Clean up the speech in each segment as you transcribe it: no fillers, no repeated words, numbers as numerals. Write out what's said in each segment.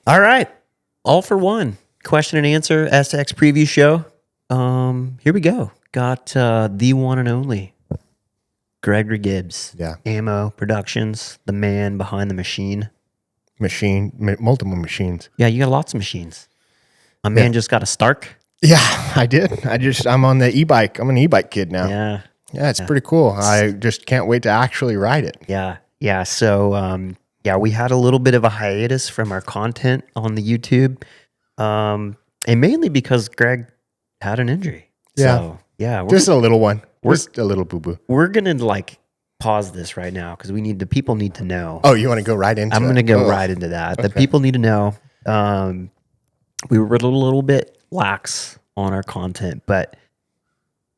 All right. All for one. Question and answer SX preview show. Here we go. Got the one and only Gregory Gibbs. Yeah. Ammo Productions, the man behind the machine. Multiple machines. Yeah, you got lots of machines. My man just got a Stark. Yeah, I did. I'm on the e-bike. I'm an e-bike kid now. Yeah. Yeah, it's pretty cool. I just can't wait to actually ride it. Yeah. Yeah. So, we had a little bit of a hiatus from our content on the YouTube. And mainly because Greg had an injury. Yeah. So, yeah. Just a little one. Just a little boo-boo. We're going to pause this right now because the people need to know. Oh, you want to go right into I'm it? going to go right into that. Okay. The people need to know. We were a little bit lax on our content, but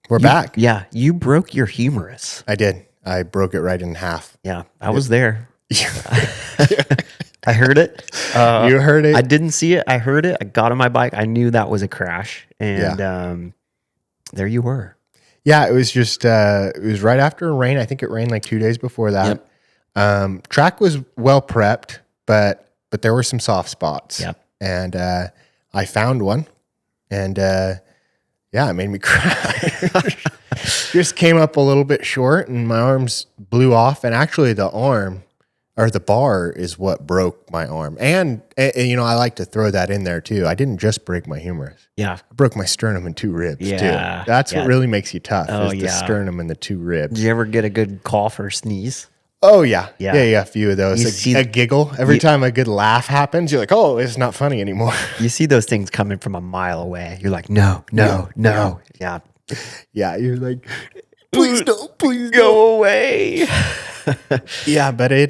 we're back. Yeah. You broke your humerus. I did. I broke it right in half. Yeah. I was there. I heard it. You heard it? I didn't see it. I heard it. I got on my bike. I knew that was a crash. And there you were. Yeah, it was just, it was right after a rain. I think it rained like 2 days before that. Yep. Track was well prepped, but there were some soft spots. Yep. And I found one. And it made me cry. Just came up a little bit short and my arms blew off. And actually the bar is what broke my arm. And I like to throw that in there too. I didn't just break my humerus. Yeah. I broke my sternum and 2 ribs too. That's what really makes you tough is the sternum and the 2 ribs. Did you ever get a good cough or sneeze? Oh, yeah. Yeah, a few of those. A giggle. Every time a good laugh happens, you're like, oh, it's not funny anymore. You see those things coming from a mile away. You're like, no. Yeah. Yeah, you're like, please go away. Yeah, but it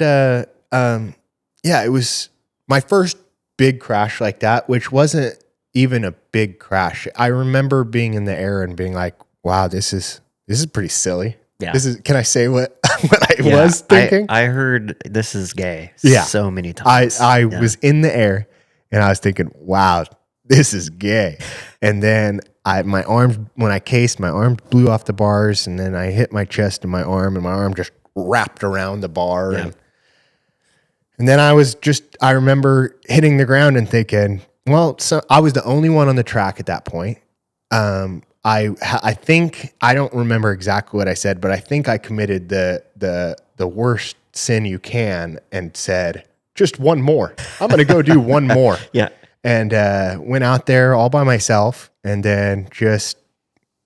was my first big crash like that, which wasn't even a big crash. I remember being in the air and being like, wow, this is pretty silly. Yeah. Can I say what I was thinking? I heard this is gay so many times. I was in the air and I was thinking, wow, this is gay. And then my arms, when I cased, my arm blew off the bars and then I hit my chest and my arm just wrapped around the bar. Yeah. And then I remember hitting the ground and thinking, well, so I was the only one on the track at that point. I think, I don't remember exactly what I said, but I think I committed the worst sin you can and said, just one more. I'm going to go do one more. Yeah. And went out there all by myself and then just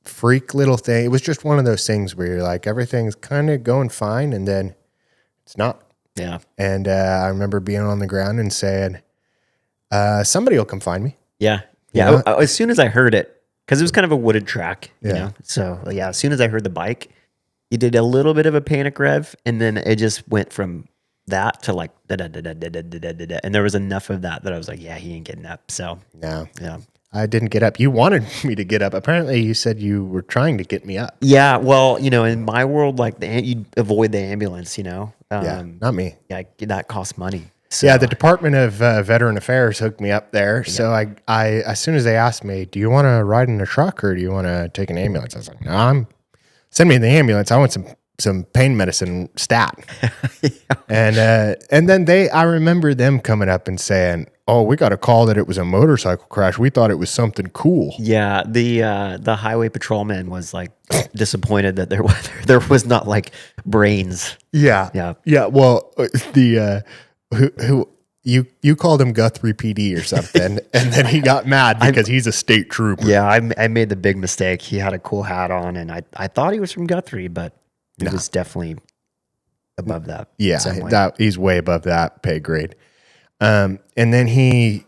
freak little thing. It was just one of those things where you're like, everything's kind of going fine and then it's not. Yeah. And I remember being on the ground and saying, somebody will come find me. Yeah. Yeah. You know? As soon as I heard it, because it was kind of a wooded track, you Yeah. know? So, yeah, as soon as I heard the bike, you did a little bit of a panic rev, and then it just went from that to like, da-da-da-da-da-da-da-da-da. And there was enough of that I was like, yeah, he ain't getting up. So, No. yeah. I didn't get up. You wanted me to get up. Apparently, you said you were trying to get me up. Yeah, well, in my world, like, you avoid the ambulance, Yeah, not me. Yeah, that costs money. So, Yeah, the Department of Veteran Affairs hooked me up there. Yeah. So I as soon as they asked me, do you want to ride in a truck or do you want to take an ambulance? I was like, no, send me in the ambulance. I want some pain medicine stat. Yeah. And then I remember them coming up and saying, oh, we got a call that it was a motorcycle crash. We thought it was something cool. Yeah, the highway patrolman was like disappointed that there was not like brains. Yeah. Yeah. Yeah. Well, who you called him Guthrie PD or something, and then he got mad because he's a state trooper. Yeah, I made the big mistake. He had a cool hat on, and I thought he was from Guthrie, but he was definitely above that. Yeah, he's way above that pay grade. And then he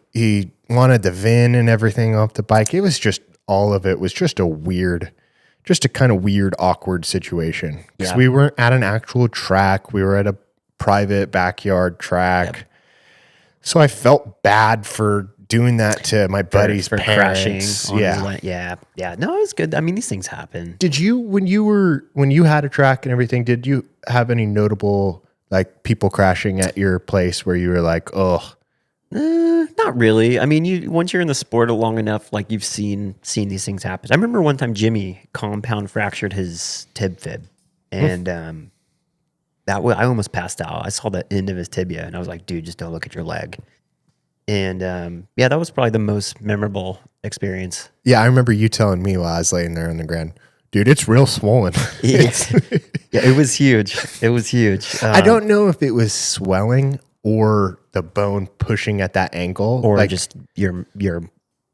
wanted the VIN and everything off the bike. It was just all of it was just a kind of weird, awkward situation because we weren't at an actual track. We were at a private backyard track. Yep. So I felt bad for doing that to my buddy's for parents. Crashing. Yeah. No, it was good. I mean, these things happen. Did you, when you had a track and everything, did you have any notable like people crashing at your place where you were like, oh? Not really. I mean, once you're in the sport long enough, like you've seen these things happen. I remember one time Jimmy compound fractured his tib fib, and I almost passed out. I saw the end of his tibia, and I was like, dude, just don't look at your leg. And yeah, that was probably the most memorable experience. Yeah, I remember you telling me while I was laying there on the ground, dude, it's real swollen. Yeah, it was huge. It was huge. I don't know if it was swelling or the bone pushing at that angle, or like just your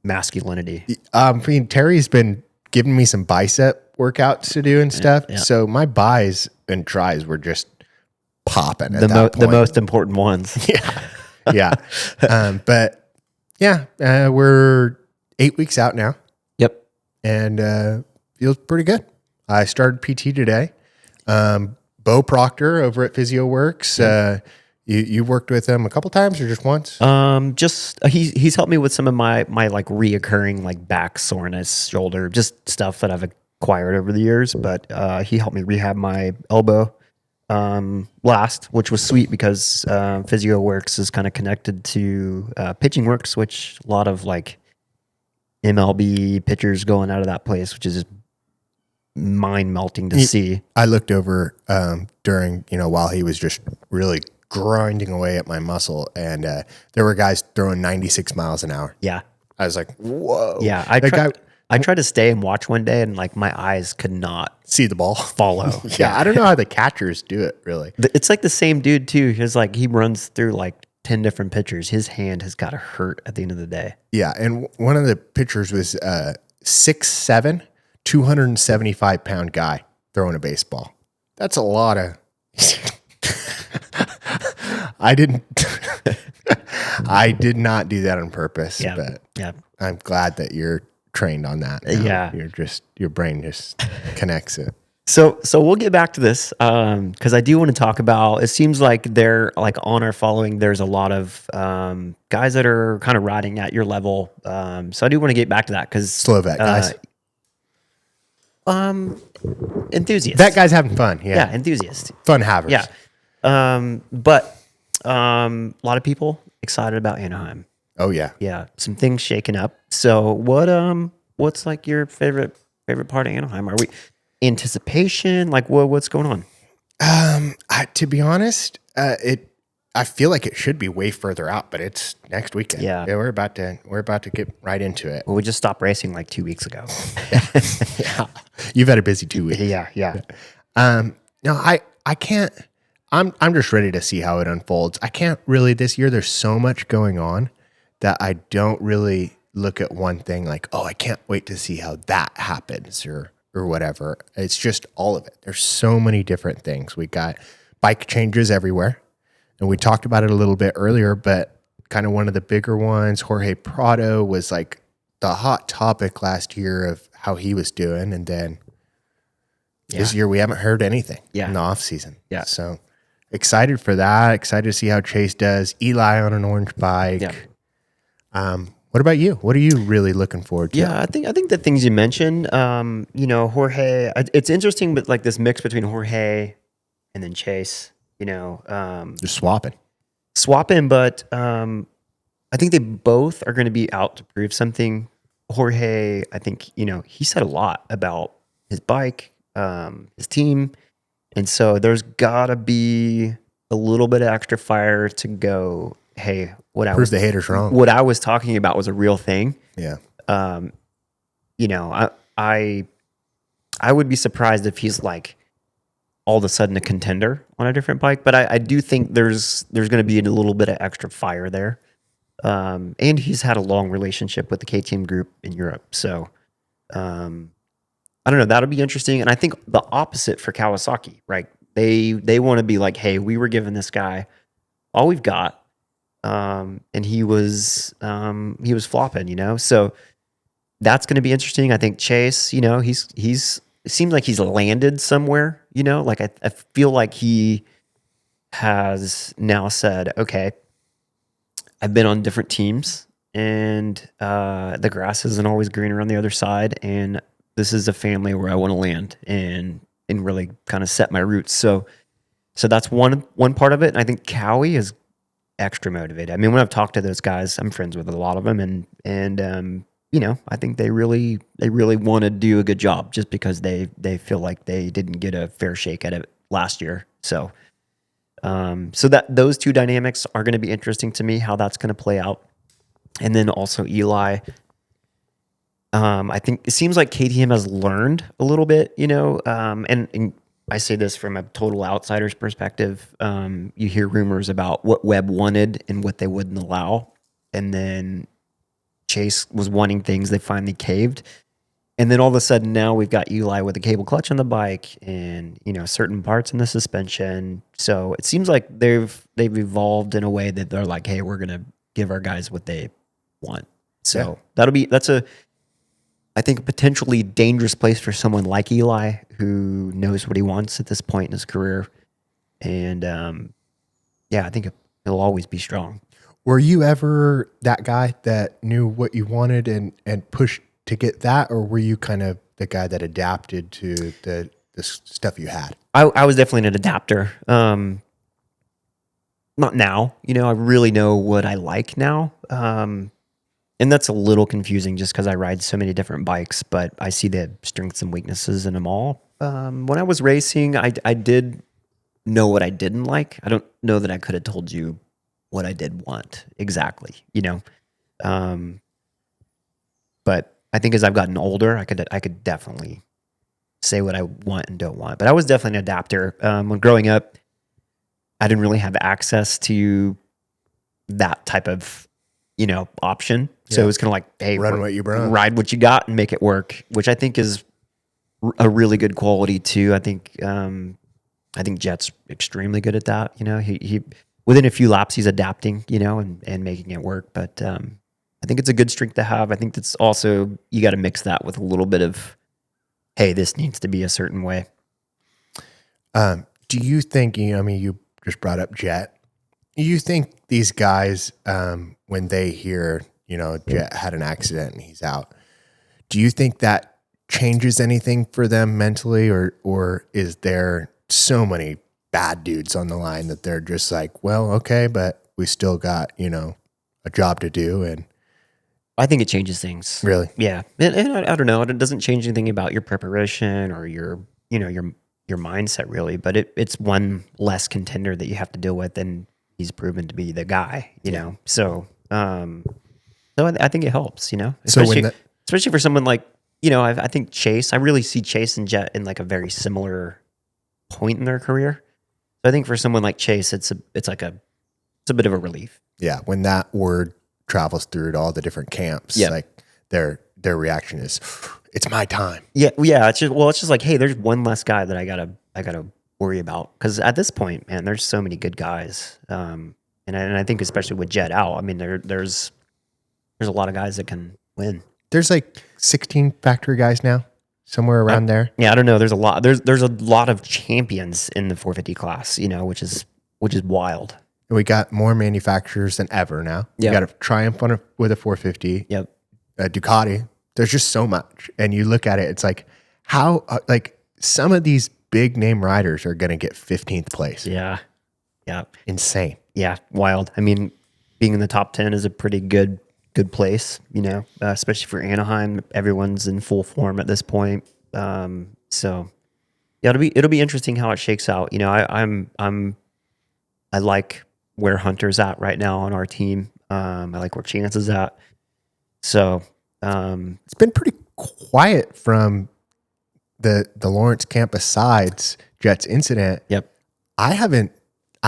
masculinity. I mean, Terry's been giving me some bicep workouts to do and stuff. Yeah. So my bis and tris were just popping at The most important ones. Yeah. But yeah, we're 8 weeks out now Yep. and feels pretty good. I started PT today. Bo Proctor over at PhysioWorks. You worked with him a couple times or just once? Just he's helped me with some of my like reoccurring like back soreness, shoulder, just stuff that I've acquired over the years. But he helped me rehab my elbow last, which was sweet because PhysioWorks is kind of connected to Pitching Works, which a lot of like MLB pitchers going out of that place, which is just mind melting to see. I looked over during, while he was just really grinding away at my muscle, and there were guys throwing 96 miles an hour. Yeah. I was like, whoa. Yeah. I tried to stay and watch one day, and like my eyes could not See the ball. follow. Yeah, I don't know how the catchers do it, really. It's like the same dude too. He's like, he runs through like 10 different pitchers. His hand has got to hurt at the end of the day. Yeah, and one of the pitchers was 6'7", 275-pound guy throwing a baseball. That's a lot of... I did not do that on purpose, but I'm glad that you're trained on that now. Yeah. Your brain just connects it. So we'll get back to this because I do want to talk about, it seems like they're like on our following, there's a lot of guys that are kind of riding at your level. So I do want to get back to that because Slovak guys. Enthusiasts. That guy's having fun. Yeah. Enthusiasts. Fun havers. Yeah. But a lot of people excited about Anaheim. Oh yeah. Yeah, some things shaking up. So what's like your favorite part of Anaheim? Are we anticipation? Like what's going on? To be honest, I feel like it should be way further out, but it's next weekend. Yeah. We're about to get right into it. Well, we just stopped racing like 2 weeks ago. Yeah. You've had a busy 2 weeks. Yeah. No, I can't. I'm just ready to see how it unfolds. I can't really this year. There's so much going on that I don't really look at one thing like, oh, I can't wait to see how that happens or whatever. It's just all of it. There's so many different things. We got bike changes everywhere. And we talked about it a little bit earlier, but kind of one of the bigger ones, Jorge Prado was like the hot topic last year of how he was doing. And then this year we haven't heard anything in the off season. Yeah. So excited for that. Excited to see how Chase does. Eli on an orange bike. Yeah. What about you? What are you really looking forward to? Yeah, I think the things you mentioned, Jorge, it's interesting, but like this mix between Jorge and then Chase, Just swapping. but I think they both are going to be out to prove something. Jorge, I think, he said a lot about his bike, his team. And so there's got to be a little bit of extra fire to go, hey, Prove the haters wrong. What I was talking about was a real thing. Yeah. I would be surprised if he's like all of a sudden a contender on a different bike, but I do think there's going to be a little bit of extra fire there. And he's had a long relationship with the KTM group in Europe. So, I don't know, that'll be interesting. And I think the opposite for Kawasaki, right? They want to be like, hey, we were giving this guy all we've got. And he was flopping, so that's going to be interesting. I think Chase, he's it seems like he's landed somewhere, like I feel like he has now said, okay, I've been on different teams and, the grass isn't always greener on the other side. And this is a family where I want to land and really kind of set my roots. So that's one part of it. And I think Cowie is extra motivated. I mean, when I've talked to those guys, I'm friends with a lot of them, and I think they really want to do a good job just because they feel like they didn't get a fair shake at it last year. So So that those two dynamics are going to be interesting to me, how that's going to play out. And then also Eli. I think it seems like KTM has learned a little bit, and I say this from a total outsider's perspective. You hear rumors about what Webb wanted and what they wouldn't allow. And then Chase was wanting things, they finally caved. And then all of a sudden now we've got Eli with a cable clutch on the bike and, certain parts in the suspension. So it seems like they've evolved in a way that they're like, hey, we're going to give our guys what they want. So that's I think a potentially dangerous place for someone like Eli who knows what he wants at this point in his career. And I think he'll always be strong. Were you ever that guy that knew what you wanted and pushed to get that, or were you kind of the guy that adapted to the stuff you had? I was definitely an adapter. Not now, I really know what I like now. And that's a little confusing just because I ride so many different bikes, but I see the strengths and weaknesses in them all. When I was racing, I did know what I didn't like. I don't know that I could have told you what I did want exactly, but I think as I've gotten older, I could definitely say what I want and don't want. But I was definitely an adapter. When growing up, I didn't really have access to that type of, option. So it was kind of like, hey, run what you brought, ride what you got and make it work, which I think is a really good quality too. I think Jet's extremely good at that. He within a few laps, he's adapting, and making it work. But I think it's a good strength to have. I think that's also, you got to mix that with a little bit of, hey, this needs to be a certain way. Do you think, you just brought up Jet. Do you think these guys, when they hear, Jet had an accident and he's out, do you think that changes anything for them mentally, or is there so many bad dudes on the line that they're just like, well, okay, but we still got, a job to do? And I think it changes things. Really? Yeah. And I don't know. It doesn't change anything about your preparation or your mindset really, but it's one less contender that you have to deal with, and he's proven to be the guy, So, I think it helps, especially for someone like, I think Chase, I really see Chase and Jet in like a very similar point in their career. So I think for someone like Chase, it's a bit of a relief. Yeah. When that word travels through to all the different camps, like their reaction is, it's my time. Yeah. Yeah. It's just like, hey, there's one less guy that I gotta worry about. Cause at this point, man, there's so many good guys. And I think especially with Jet out, I mean, there's a lot of guys that can win. There's like 16 factory guys now, somewhere around there. Yeah. I don't know. There's a lot, there's a lot of champions in the 450 class, which is wild. And we got more manufacturers than ever now. Yep. You got a Triumph with a 450. Yep. Ducati. There's just so much. And you look at it, it's like how, some of these big name riders are going to get 15th place. Yeah. Yeah. Insane. Yeah. Wild. I mean, being in the top 10 is a pretty good place, especially for Anaheim. Everyone's in full form at this point. So yeah, it'll be interesting how it shakes out. I like where Hunter's at right now on our team. I like where Chance is at. So it's been pretty quiet from the Lawrence camp besides Jet's incident. Yep. I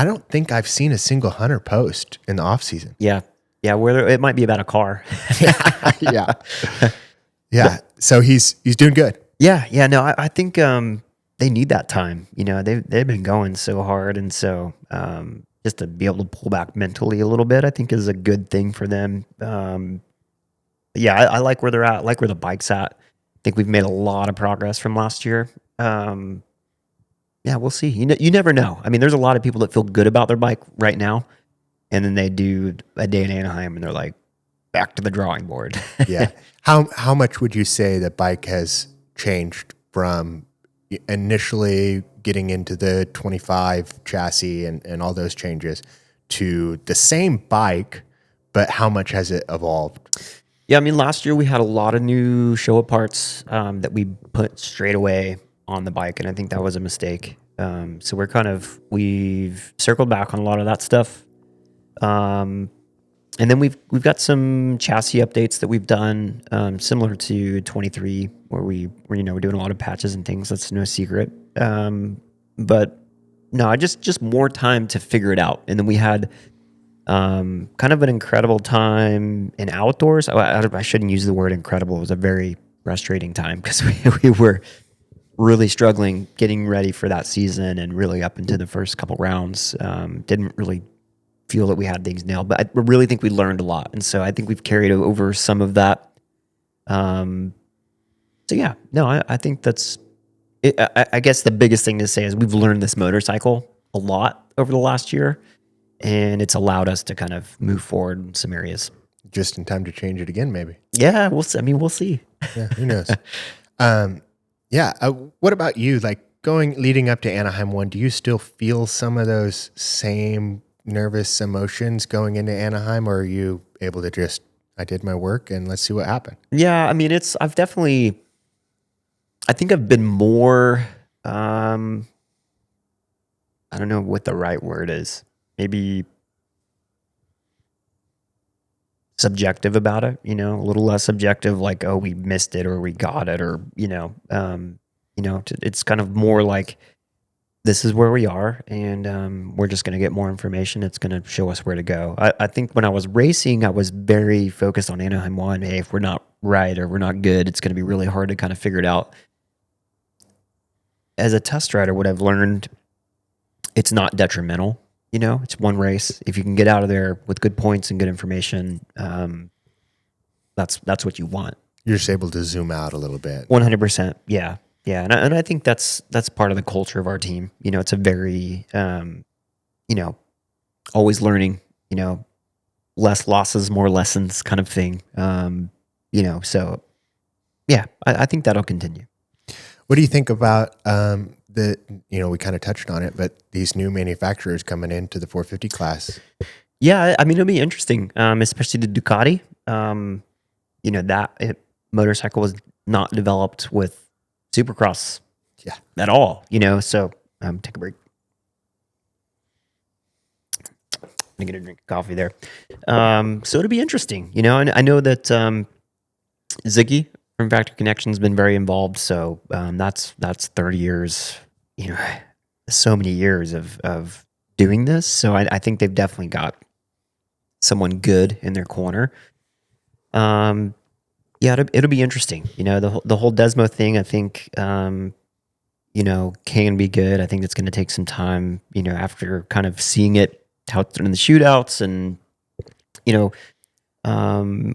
don't think I've seen a single Hunter post in the off season. Yeah. Yeah. Where it might be about a car. Yeah. Yeah. So he's doing good. Yeah. Yeah. No, I think they need that time. They've been going so hard, and so just to be able to pull back mentally a little bit, I think is a good thing for them. Yeah, I like where they're at. I like where the bike's at. I think we've made a lot of progress from last year. Yeah, we'll see. You never know. I mean, there's a lot of people that feel good about their bike right now, and then they do a day in Anaheim, and they're like, back to the drawing board. Yeah. How much would you say the bike has changed from initially getting into the 25 chassis and all those changes to the same bike, but how much has it evolved? Yeah, I mean, last year we had a lot of new show-up parts that we put straight away on the bike, and I think that was a mistake. So we've circled back on a lot of that stuff. And then we've got some chassis updates that we've done, similar to 23, where we're doing a lot of patches and things. That's no secret. But no, just more time to figure it out. And then we had kind of an incredible time in outdoors. I shouldn't use the word incredible. It was a very frustrating time because we were really struggling getting ready for that season, and really up into the first couple rounds, didn't really feel that we had things nailed, but I really think we learned a lot. And so I think we've carried over some of that. So yeah, no, I think that's it. I guess the biggest thing to say is we've learned this motorcycle a lot over the last year, and it's allowed us to kind of move forward in some areas. Just in time to change it again, maybe. Yeah, we'll see. Yeah, who knows? What about you? Like leading up to Anaheim 1, do you still feel some of those same nervous emotions going into Anaheim, or are you able to just, I did my work and let's see what happened? Yeah, I mean, I think I've been more, I don't know what the right word is. Maybe subjective about it, a little less subjective, like, oh, we missed it or we got it, or, it's kind of more like, this is where we are, and we're just going to get more information. It's going to show us where to go. I think when I was racing, I was very focused on Anaheim 1. Hey, if we're not right or we're not good, it's going to be really hard to kind of figure it out. As a test rider, what I've learned, it's not detrimental. It's one race. If you can get out of there with good points and good information, that's what you want. You're just able to zoom out a little bit. 100%. Yeah. Yeah, and I think that's part of the culture of our team. It's a very, always learning, less losses, more lessons kind of thing. So yeah, I think that'll continue. What do you think about we kind of touched on it, but these new manufacturers coming into the 450 class? Yeah, I mean, it'll be interesting, especially the Ducati. That motorcycle was not developed with Supercross at all, so take a break. I'm gonna get a drink of coffee there. So it'll be interesting, and I know that Ziggy from Factory Connection's been very involved, so that's 30 years, so many years of doing this, so I think they've definitely got someone good in their corner. Yeah, it'll be interesting. The whole Desmo thing, I think, can be good. I think it's going to take some time, after kind of seeing it, how it's done in the shootouts, and,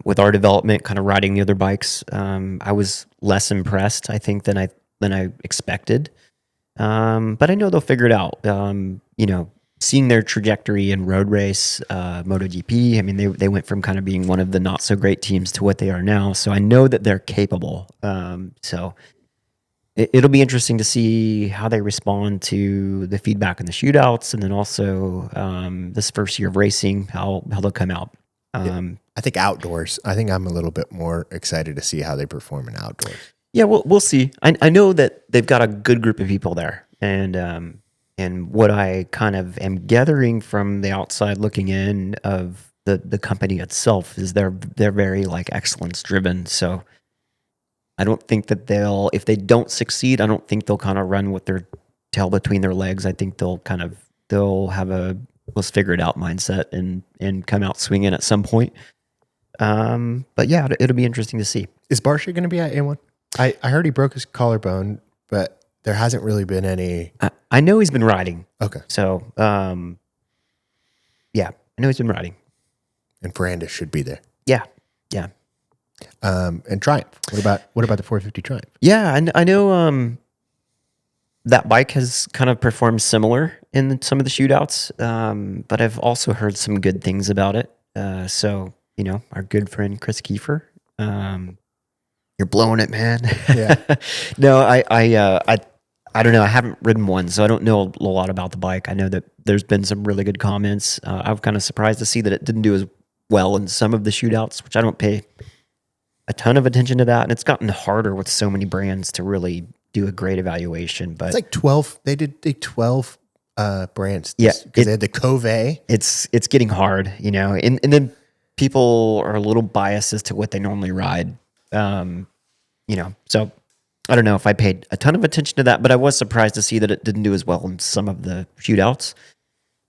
with our development, kind of riding the other bikes, I was less impressed, I think, than I expected. But I know they'll figure it out. Seeing their trajectory in road race, MotoGP, I mean, they went from kind of being one of the not so great teams to what they are now. So I know that they're capable. So it'll be interesting to see how they respond to the feedback in the shootouts, and then also this first year of racing, how they'll come out. I think outdoors. I think I'm a little bit more excited to see how they perform in outdoors. Yeah, we'll see. I know that they've got a good group of people there, and what I kind of am gathering from the outside looking in of the company itself is they're very like excellence driven. So I don't think that if they don't succeed, I don't think they'll kind of run with their tail between their legs. I think they'll have a let's figure it out mindset and come out swinging at some point. But yeah, it'll be interesting to see. Is Barsha going to be at A1? I heard he broke his collarbone, but there hasn't really been any. I know he's been riding. Okay. So, yeah, I know he's been riding. And Ferrandis should be there. Yeah. And Triumph. What about the 450 Triumph? Yeah, I know that bike has kind of performed similar in some of the shootouts, but I've also heard some good things about it. So, our good friend Chris Kiefer, you're blowing it, man. Yeah. No, I don't know. I haven't ridden one, so I don't know a lot about the bike. I know that there's been some really good comments. I'm kind of surprised to see that it didn't do as well in some of the shootouts, which I don't pay a ton of attention to that. And it's gotten harder with so many brands to really do a great evaluation. But It's like 12. They did 12 brands. Yeah, because they had the Cove. it's getting hard, and then people are a little biased as to what they normally ride. So I don't know if I paid a ton of attention to that, but I was surprised to see that it didn't do as well in some of the shootouts.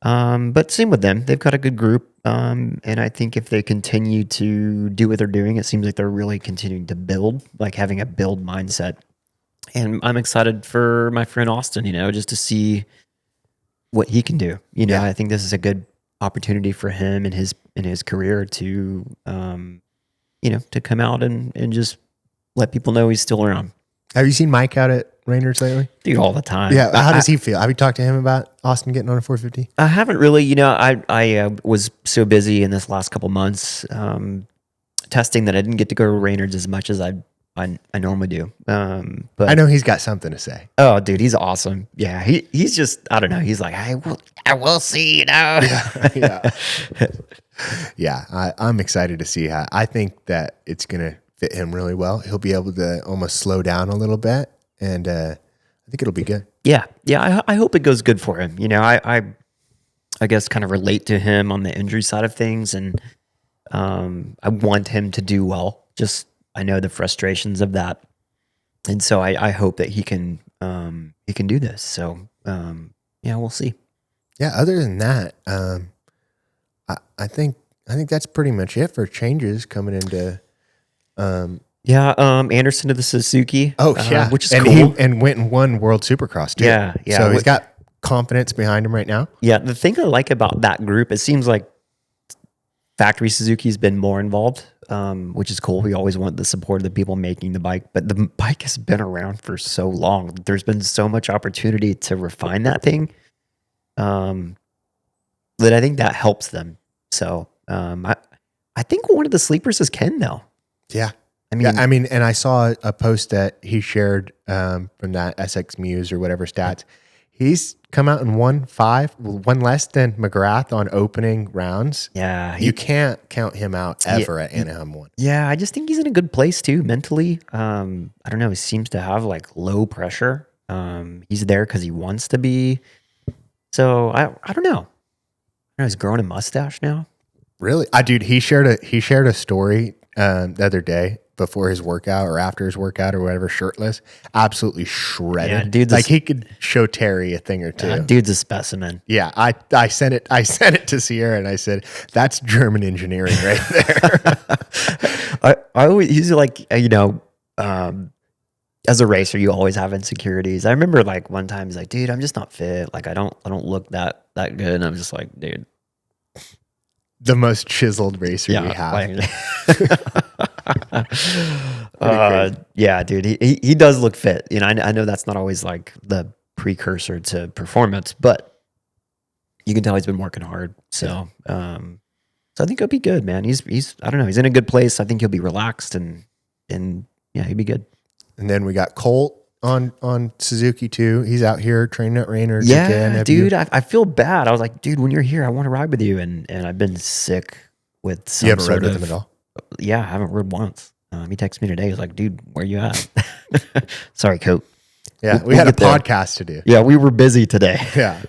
But same with them. They've got a good group. And I think if they continue to do what they're doing, it seems like they're really continuing to build, like having a build mindset. And I'm excited for my friend Austin, just to see what he can do. Yeah. I think this is a good opportunity for him in his career to, to come out and just let people know he's still around. Have you seen Mike out at Rayners lately? Dude, all the time. Yeah. How does he feel? Have you talked to him about Austin getting on a 450? I haven't really, I was so busy in this last couple months testing that I didn't get to go to Raynard's as much as I normally do. But I know he's got something to say. Oh, dude, he's awesome. Yeah, he's just, I don't know. He's like, I will see, Yeah. Yeah. I'm excited to see how. I think that it's going to fit him really well. He'll be able to almost slow down a little bit, and I think it'll be good. Yeah. I hope it goes good for him. I guess kind of relate to him on the injury side of things, and I want him to do well. Just I know the frustrations of that, and so I hope that he can do this. So we'll see. Yeah. Other than that, I think that's pretty much it for changes coming into. Anderson to the Suzuki. Oh yeah, which is and cool. And went and won World Supercross too. Yeah. So he's got confidence behind him right now. Yeah, the thing I like about that group, it seems like Factory Suzuki's been more involved, which is cool. We always want the support of the people making the bike, but the bike has been around for so long. There's been so much opportunity to refine that thing that I think that helps them. So I think one of the sleepers is Ken, though. Yeah. I mean, and I saw a post that he shared from that SX Muse or whatever stats. He's come out and won one less than McGrath on opening rounds. Yeah. You can't count him out ever at Anaheim 1. Yeah, I just think he's in a good place too, mentally. I don't know. He seems to have like low pressure. He's there because he wants to be. So I don't know. He's growing a mustache now. Really? Dude, he shared a story the other day before his workout or after his workout or whatever, shirtless, absolutely shredded. Yeah, dude's like he could show Terry a thing or two. Dude's a specimen. Yeah, I sent it to Sierra and I said, that's German engineering right there. I always, he's like, as a racer, you always have insecurities. I remember like one time he's like, dude, I'm just not fit. Like I don't look that good. And I'm just like, dude. The most chiseled racer we have. Yeah, dude, he does look fit. I know that's not always like the precursor to performance, but you can tell he's been working hard. So, so I think he'll be good, man. He's I don't know, he's in a good place. I think he'll be relaxed and yeah, he'll be good. And then we got Colt on Suzuki too. He's out here training at Rayners. Yeah, again. dude, I feel bad. I was like, dude, when you're here, I want to ride with you, and I've been sick with some you haven't sort rode of. with him at all? Yeah, I haven't rode once. He texted me today. He's like, dude, where you at? Sorry, Coat. Yeah, we had a podcast to do. Yeah, we were busy today. Yeah.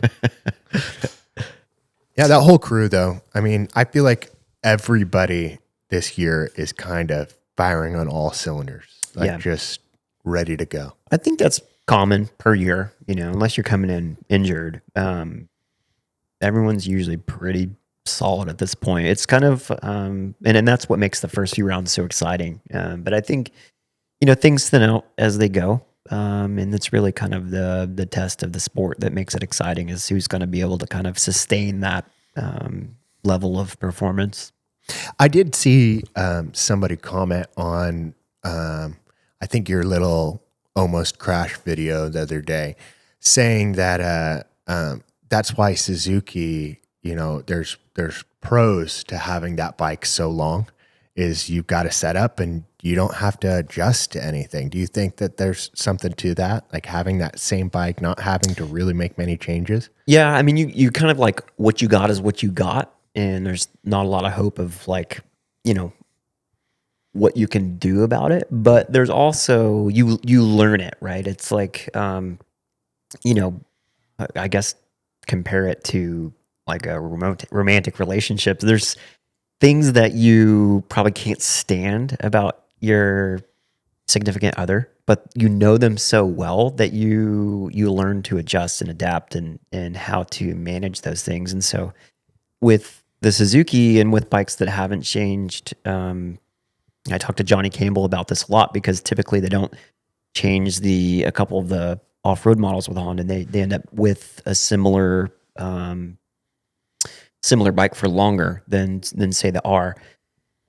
Yeah, that whole crew though. I mean, I feel like everybody this year is kind of firing on all cylinders. Like just ready to go. I think that's common per year, unless you're coming in injured. Everyone's usually pretty solid at this point. It's kind of, and that's what makes the first few rounds so exciting. But I think, things thin out as they go. And it's really kind of the test of the sport that makes it exciting is who's going to be able to kind of sustain that level of performance. I did see somebody comment on, I think your little almost crash video the other day, saying that that's why Suzuki, there's pros to having that bike so long, is you've got to set up and you don't have to adjust to anything. Do you think that there's something to that, like having that same bike, not having to really make many changes? Yeah, I mean, you kind of like what you got is what you got, and there's not a lot of hope of like, what you can do about it, but there's also you learn it, right? It's like you know, I guess compare it to like a romantic relationship. There's things that you probably can't stand about your significant other, but you know them so well that you learn to adjust and adapt and how to manage those things. And so with the Suzuki and with bikes that haven't changed, I talked to Johnny Campbell about this a lot because typically they don't change a couple of the off-road models with Honda, and they end up with a similar bike for longer than say the R.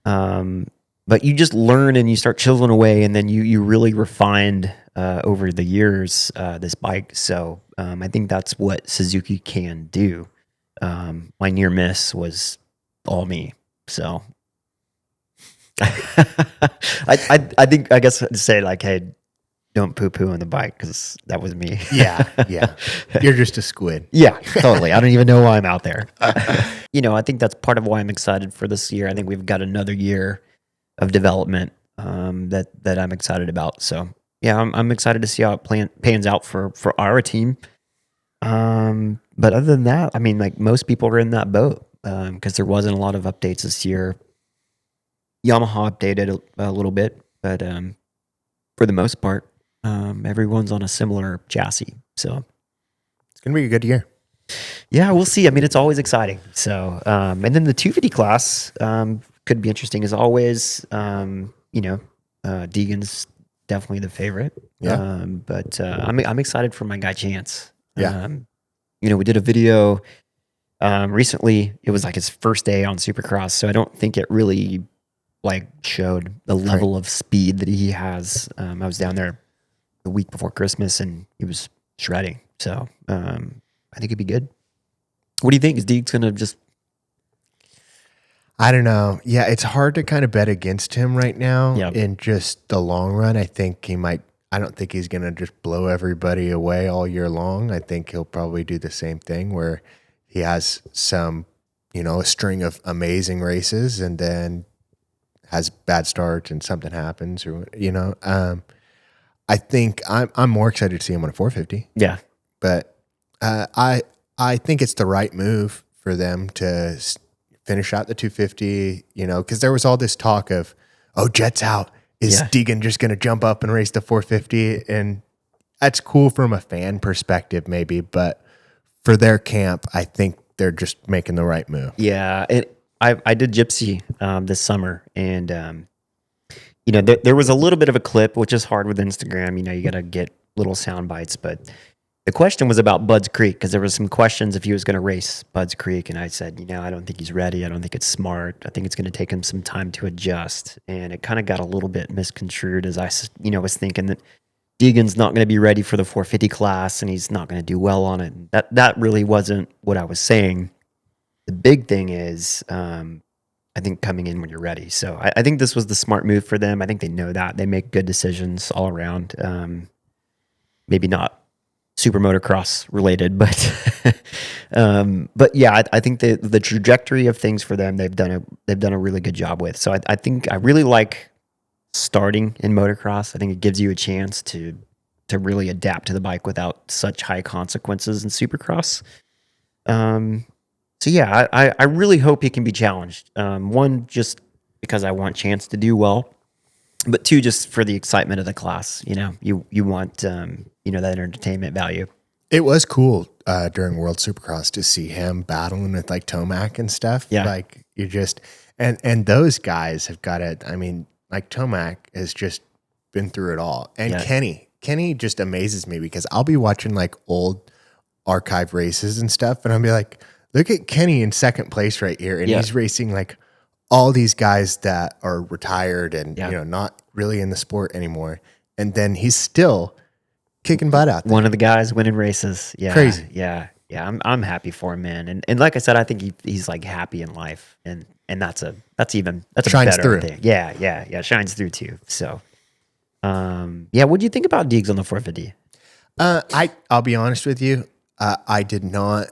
But you just learn and you start chiseling away, and then you really refined over the years this bike. So I think that's what Suzuki can do. My near miss was all me. So I think I guess I'd say like, hey, don't poo poo on the bike because that was me. Yeah. You're just a squid. Yeah, totally. I don't even know why I'm out there. I think that's part of why I'm excited for this year. I think we've got another year of development that I'm excited about. So yeah, I'm excited to see how it pans out for our team. But other than that, I mean, like most people are in that boat because there wasn't a lot of updates this year. Yamaha updated a little bit, but for the most part, everyone's on a similar chassis. So It's going to be a good year. yeah, we'll see. I mean, it's always exciting. So, and then the 250 class could be interesting as always. Deegan's definitely the favorite. Yeah. But I'm excited for my guy Chance. Yeah. We did a video recently. It was like his first day on Supercross, so I don't think it really like showed the level of speed that he has. I was down there the week before Christmas, and he was shredding. So I think it'd be good. What do you think? Is Deeks going to just... I don't know. Yeah, it's hard to kind of bet against him right now in just the long run. I think he might... I don't think he's going to just blow everybody away all year long. I think he'll probably do the same thing where he has some, a string of amazing races and then has bad starts and something happens or, I think I'm more excited to see him on a 450. Yeah. But I think it's the right move for them to finish out the 250, because there was all this talk of, Jet's out. Is Deegan just going to jump up and race the 450? And that's cool from a fan perspective, maybe. But for their camp, I think they're just making the right move. Yeah. And I did Gypsy this summer. And, there was a little bit of a clip, which is hard with Instagram. You got to get little sound bites. But the question was about Bud's Creek because there was some questions if he was going to race Bud's Creek. And I said, I don't think he's ready. I don't think it's smart. I think it's going to take him some time to adjust. And it kind of got a little bit misconstrued as I, was thinking that Deegan's not going to be ready for the 450 class and he's not going to do well on it. That really wasn't what I was saying. The big thing is, I think coming in when you're ready. So I think this was the smart move for them. I think they know that. They make good decisions all around. Maybe not super motocross related, but yeah, I think the trajectory of things for them, they've done a really good job with. So I think I really like starting in motocross. I think it gives you a chance to really adapt to the bike without such high consequences in Supercross. So yeah, I really hope he can be challenged. One, just because I want Chance to do well, but two, just for the excitement of the class. You want that entertainment value. It was cool during World Supercross to see him battling with like Tomac and stuff. Yeah, like you just and those guys have got it. I mean, like Tomac has just been through it all, and Kenny just amazes me because I'll be watching like old archive races and stuff, and I'll be like, look at Kenny in second place right here, and he's racing like all these guys that are retired and not really in the sport anymore, and then he's still kicking butt out there. One of the guys winning races. Yeah, crazy. Yeah. I'm happy for him, man. And like I said, I think he's like happy in life, and that's a shines better through. thing. Yeah, shines through too. So, what do you think about Deegs on the 450? I'll be honest with you. I did not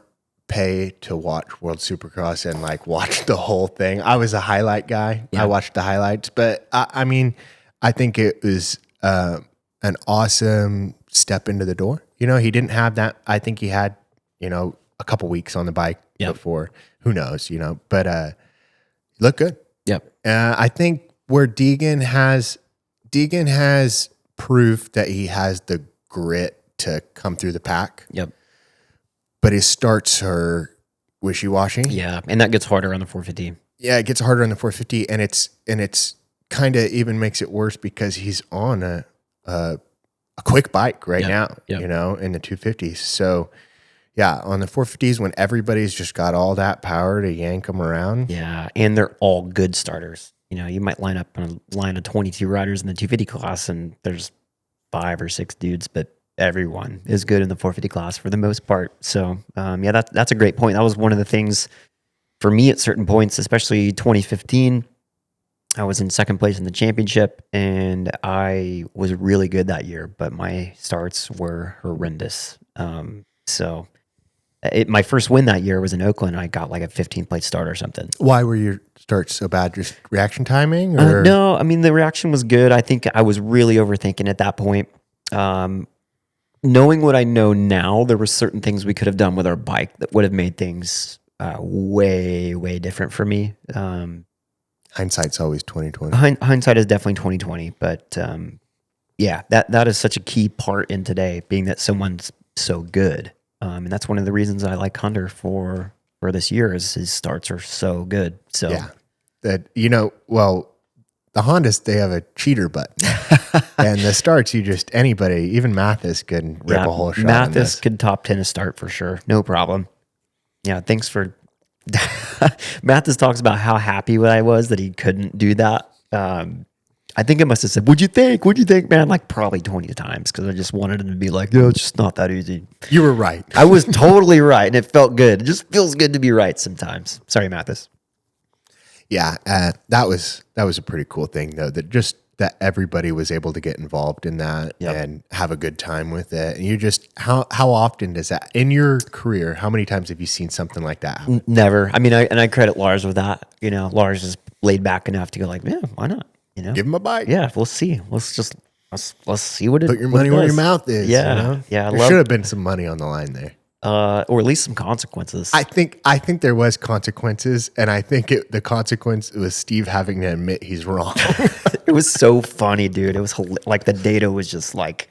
pay to watch World Supercross and like watch the whole thing. I was a highlight guy. Yeah. I watched the highlights, but I mean, I think it was an awesome step into the door. You know, he didn't have that. I think he had, you know, a couple weeks on the bike before. Who knows, you know, but look good. Yep. I think where Deegan has proof that he has the grit to come through the pack. Yep. But his starts are wishy-washy. Yeah, and that gets harder on the 450. Yeah, it gets harder on the 450, and it's kind of even makes it worse because he's on a quick bike right now, you know, in the 250s. So, yeah, on the 450s when everybody's just got all that power to yank them around. Yeah, and they're all good starters. You know, you might line up on a line of 22 riders in the 250 class, and there's 5 or 6 dudes, but everyone is good in the 450 class for the most part. So, yeah, that's a great point. That was one of the things for me at certain points, especially 2015. I was in second place in the championship, and I was really good that year, but my starts were horrendous. So my first win that year was in Oakland. I got like a 15th place start or something. Why were your starts so bad? Just reaction timing? Or? No, I mean, the reaction was good. I think I was really overthinking at that point. Knowing what I know now, there were certain things we could have done with our bike that would have made things way, way different for me. Hindsight's always 2020. Hindsight is definitely 2020, but yeah, that is such a key part in today, being that someone's so good, and that's one of the reasons I like Hunter for this year is his starts are so good. So yeah, that you know, well, the Hondas they have a cheater button, and the starts anybody, even Mathis, can rip a whole shot. Mathis could top 10 a start for sure, no problem. Yeah, thanks for. Mathis talks about how happy I was that he couldn't do that. I think I must have said, "What'd you think, man?" Like probably 20 times because I just wanted him to be like, "No, it's just not that easy." You were right. I was totally right, and it felt good. It just feels good to be right sometimes. Sorry, Mathis. Yeah, that was a pretty cool thing though. That everybody was able to get involved in that and have a good time with it. And you just how often does that in your career? How many times have you seen something like that happen? Never. I mean, I credit Lars with that. You know, Lars is laid back enough to go like, yeah, why not? You know, give him a bike. Yeah, we'll see. Let's see what it. Put your money where your mouth is. Yeah, you know? yeah. There should have been some money on the line there. Or at least some consequences. I think there was consequences, and I think the consequence was Steve having to admit he's wrong. It was so funny, dude. It was like the data was just like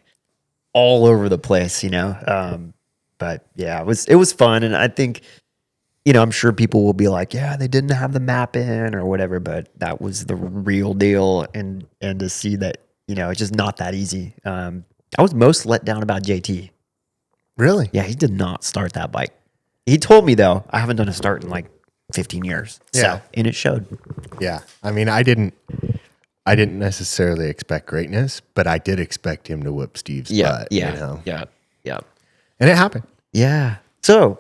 all over the place, you know. But yeah, it was fun, and I think, you know, I'm sure people will be like, yeah, they didn't have the map in or whatever, but that was the real deal, and to see that, you know, it's just not that easy. I was most let down about JT. Really? Yeah, he did not start that bike. He told me though, I haven't done a start in like 15 years. Yeah. So, and it showed. Yeah. I mean, I didn't necessarily expect greatness, but I did expect him to whip Steve's butt. Yeah. You know? Yeah. And it happened. Yeah. So,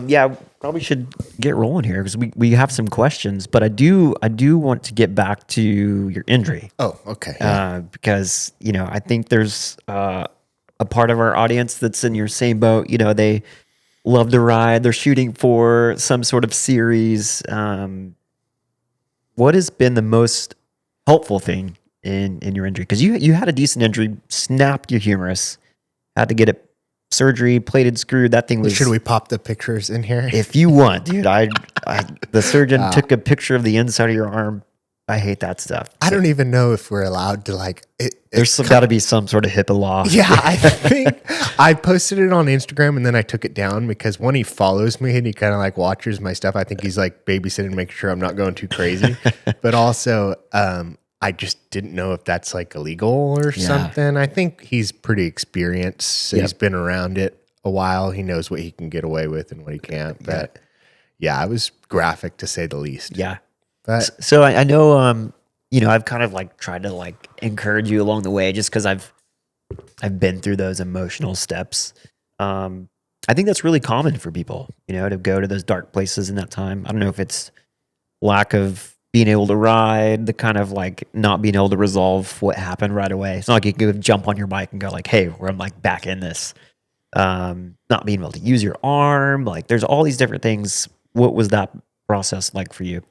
yeah, probably should get rolling here because we have some questions, but I do want to get back to your injury. Oh, okay. Yeah. Because, you know, I think there's a part of our audience that's in your same boat. You know, they love to ride. They're shooting for some sort of series. What has been the most helpful thing in your injury? Because you had a decent injury, snapped your humerus, had to get it surgery, plated, screwed. That thing was. Should we pop the pictures in here? If you want, dude. The surgeon took a picture of the inside of your arm. I hate that stuff. I don't even know if we're allowed to like. There's got to be some sort of HIPAA law. Yeah, I think I posted it on Instagram and then I took it down because one, he follows me and he kind of like watches my stuff. I think he's like babysitting, making sure I'm not going too crazy. But also, I just didn't know if that's like illegal or something. I think he's pretty experienced. So he's been around it a while. He knows what he can get away with and what he can't. But yeah, it was graphic to say the least. Yeah. But so I know, you know, I've kind of like tried to like encourage you along the way just because I've been through those emotional steps. I think that's really common for people, you know, to go to those dark places in that time. I don't know if it's lack of being able to ride, the kind of like not being able to resolve what happened right away. It's not like you can jump on your bike and go like, hey, I'm like back in this. not being able to use your arm. Like there's all these different things. What was that process like for you?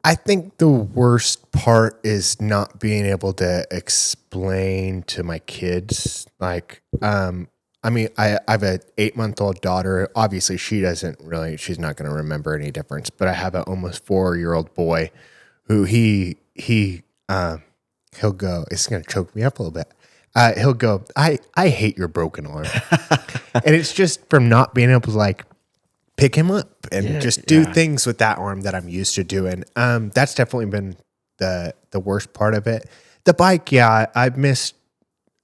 I think the worst part is not being able to explain to my kids. Like, I mean, I have an 8-month-old daughter. Obviously, she's not going to remember any difference. But I have an almost 4-year-old boy who he'll go. It's going to choke me up a little bit. He'll go, I hate your broken arm, and it's just from not being able to like pick him up and just do things with that arm that I'm used to doing. That's definitely been the worst part of it. The bike, I miss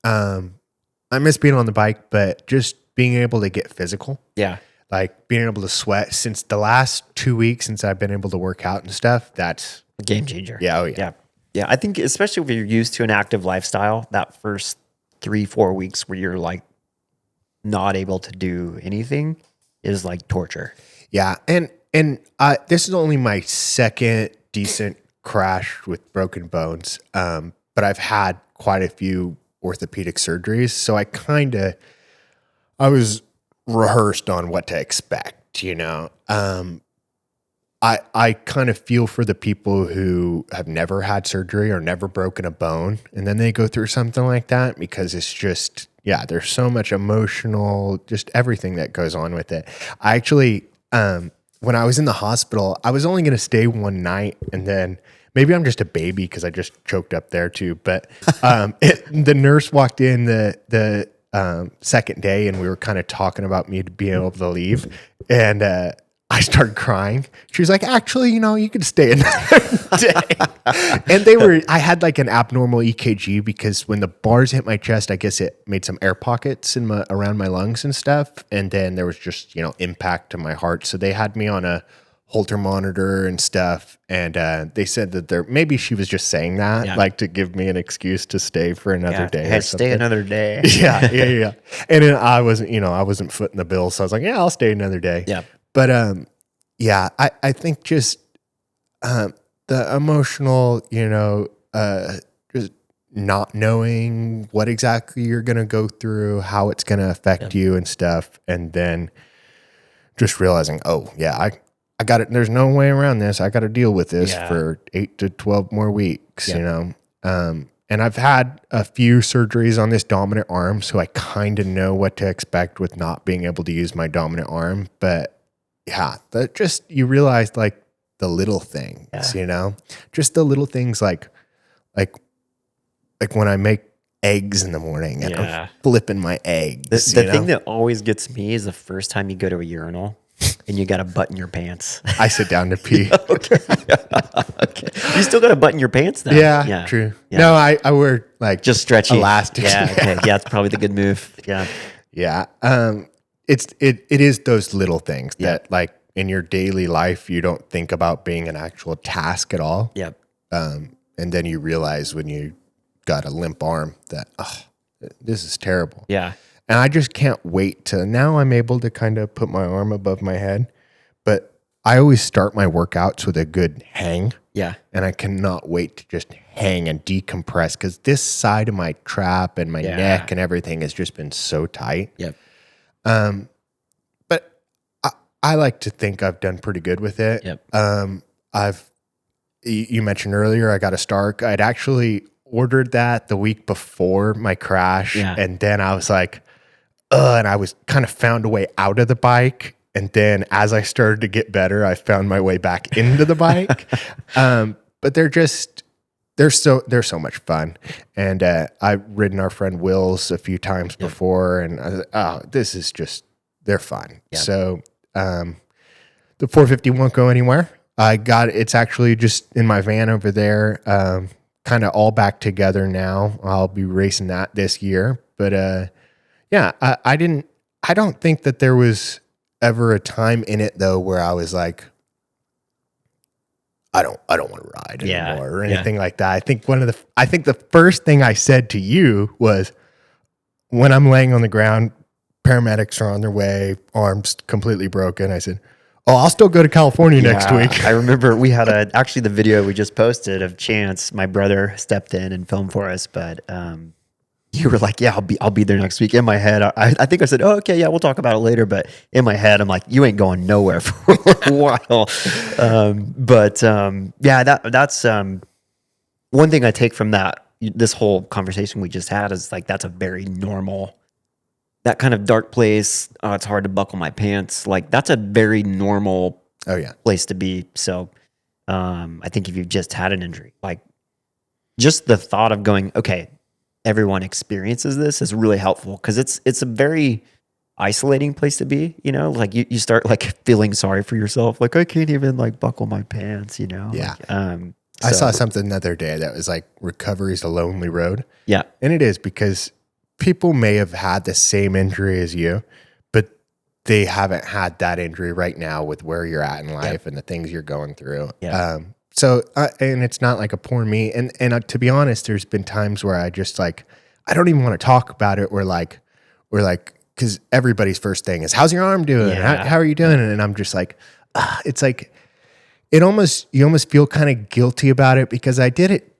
being on the bike, but just being able to get physical. Yeah. Like being able to sweat since the last 2 weeks since I've been able to work out and stuff. That's a game changer. Yeah. Oh yeah. Yeah. I think especially if you're used to an active lifestyle, that first 3-4 weeks where you're like not able to do anything is like torture. Yeah. And this is only my second decent crash with broken bones. But I've had quite a few orthopedic surgeries. So I was rehearsed on what to expect, you know. I kind of feel for the people who have never had surgery or never broken a bone, and then they go through something like that because it's just, there's so much emotional, just everything that goes on with it. I actually, when I was in the hospital, I was only going to stay one night, and then maybe I'm just a baby because I just choked up there too. But the nurse walked in the second day, and we were kind of talking about me being able to leave, and I started crying. She was like, actually, you could stay another day. And I had like an abnormal EKG because when the bars hit my chest, I guess it made some air pockets around my lungs and stuff. And then there was just, impact to my heart. So they had me on a Holter monitor and stuff. And they said that maybe she was just saying that, like to give me an excuse to stay for another day. Or stay another day. Yeah. And then I wasn't footing the bill. So I was like, I'll stay another day. Yeah. But I think just the emotional, just not knowing what exactly you're going to go through, how it's going to affect you and stuff. And then just realizing, I got it. There's no way around this. I got to deal with this for 8 to 12 more weeks, and I've had a few surgeries on this dominant arm, so I kind of know what to expect with not being able to use my dominant arm. But that just, you realize like the little things, just the little things like when I make eggs in the morning and I'm flipping my eggs. The thing that always gets me is the first time you go to a urinal and you got to button your pants. I sit down to pee. Okay. You still got to button your pants though. Yeah, true. Yeah. No, I wear like just stretchy elastic. Yeah. Okay. Yeah. It's probably the good move. Yeah. Yeah. It is those little things that like in your daily life, you don't think about being an actual task at all. Yep. And then you realize when you got a limp arm that, this is terrible. Yeah. And I just can't wait to, now I'm able to kind of put my arm above my head, but I always start my workouts with a good hang. Yeah. And I cannot wait to just hang and decompress because this side of my trap and my neck and everything has just been so tight. Yep. But I like to think I've done pretty good with it. Yep. You mentioned earlier, I got a Stark. I'd actually ordered that the week before my crash. Yeah. And then I was like, and I was kind of found a way out of the bike. And then as I started to get better, I found my way back into the bike. But they're so much fun. And I've ridden our friend Will's a few times before, and I was like, this is just, they're fun. Yep. So the 450 won't go anywhere. It's actually just in my van over there, kind of all back together now. I'll be racing that this year. But I don't think that there was ever a time in it though where I was like, I don't want to ride anymore or anything like that. I think the first thing I said to you was when I'm laying on the ground, paramedics are on their way, arms completely broken. I said, I'll still go to California next week. I remember we had actually the video we just posted of Chance, my brother stepped in and filmed for us, but you were like, yeah, I'll be there next week. In my head, I think I said, oh, okay, yeah, we'll talk about it later. But in my head, I'm like, you ain't going nowhere for a while. Yeah, that's one thing I take from this whole conversation we just had is like, that's a very normal, that kind of dark place. Oh, it's hard to buckle my pants. Like that's a very normal place to be. So I think if you've just had an injury, like just the thought of going, okay, everyone experiences this is really helpful because it's a very isolating place to be, like you start like feeling sorry for yourself. Like I can't even like buckle my pants, Yeah. Like, I saw something the other day that was like recovery is a lonely road. Yeah. And it is because people may have had the same injury as you, but they haven't had that injury right now with where you're at in life and the things you're going through. Yeah. And it's not like a poor me. And to be honest, there's been times where I just like, I don't even want to talk about it. We're like, cause everybody's first thing is, how's your arm doing? Yeah. How are you doing? And I'm just like, it's like, you almost feel kind of guilty about it because I did it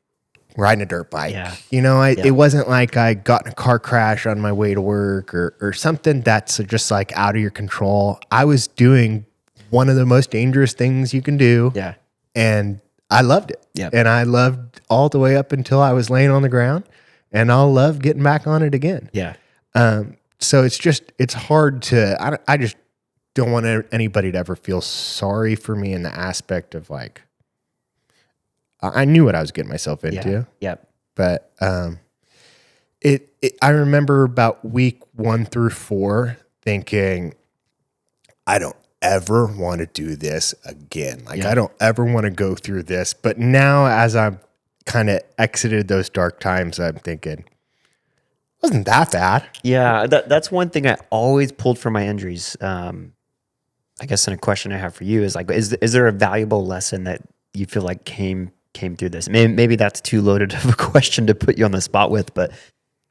riding a dirt bike. Yeah. It wasn't like I got in a car crash on my way to work or something that's just like out of your control. I was doing one of the most dangerous things you can do. Yeah. And I loved it. Yep. And I loved all the way up until I was laying on the ground, and I'll love getting back on it again. Yeah. So it's hard to, I just don't want anybody to ever feel sorry for me in the aspect of like, I knew what I was getting myself into. Yeah. But I remember about week 1 through 4 thinking, I don't ever want to do this again. Like I don't ever want to go through this. But now as I've kind of exited those dark times, I'm thinking, wasn't that bad. Yeah. That's one thing I always pulled from my injuries. I guess in a question I have for you is like, is there a valuable lesson that you feel like came through this? Maybe that's too loaded of a question to put you on the spot with, but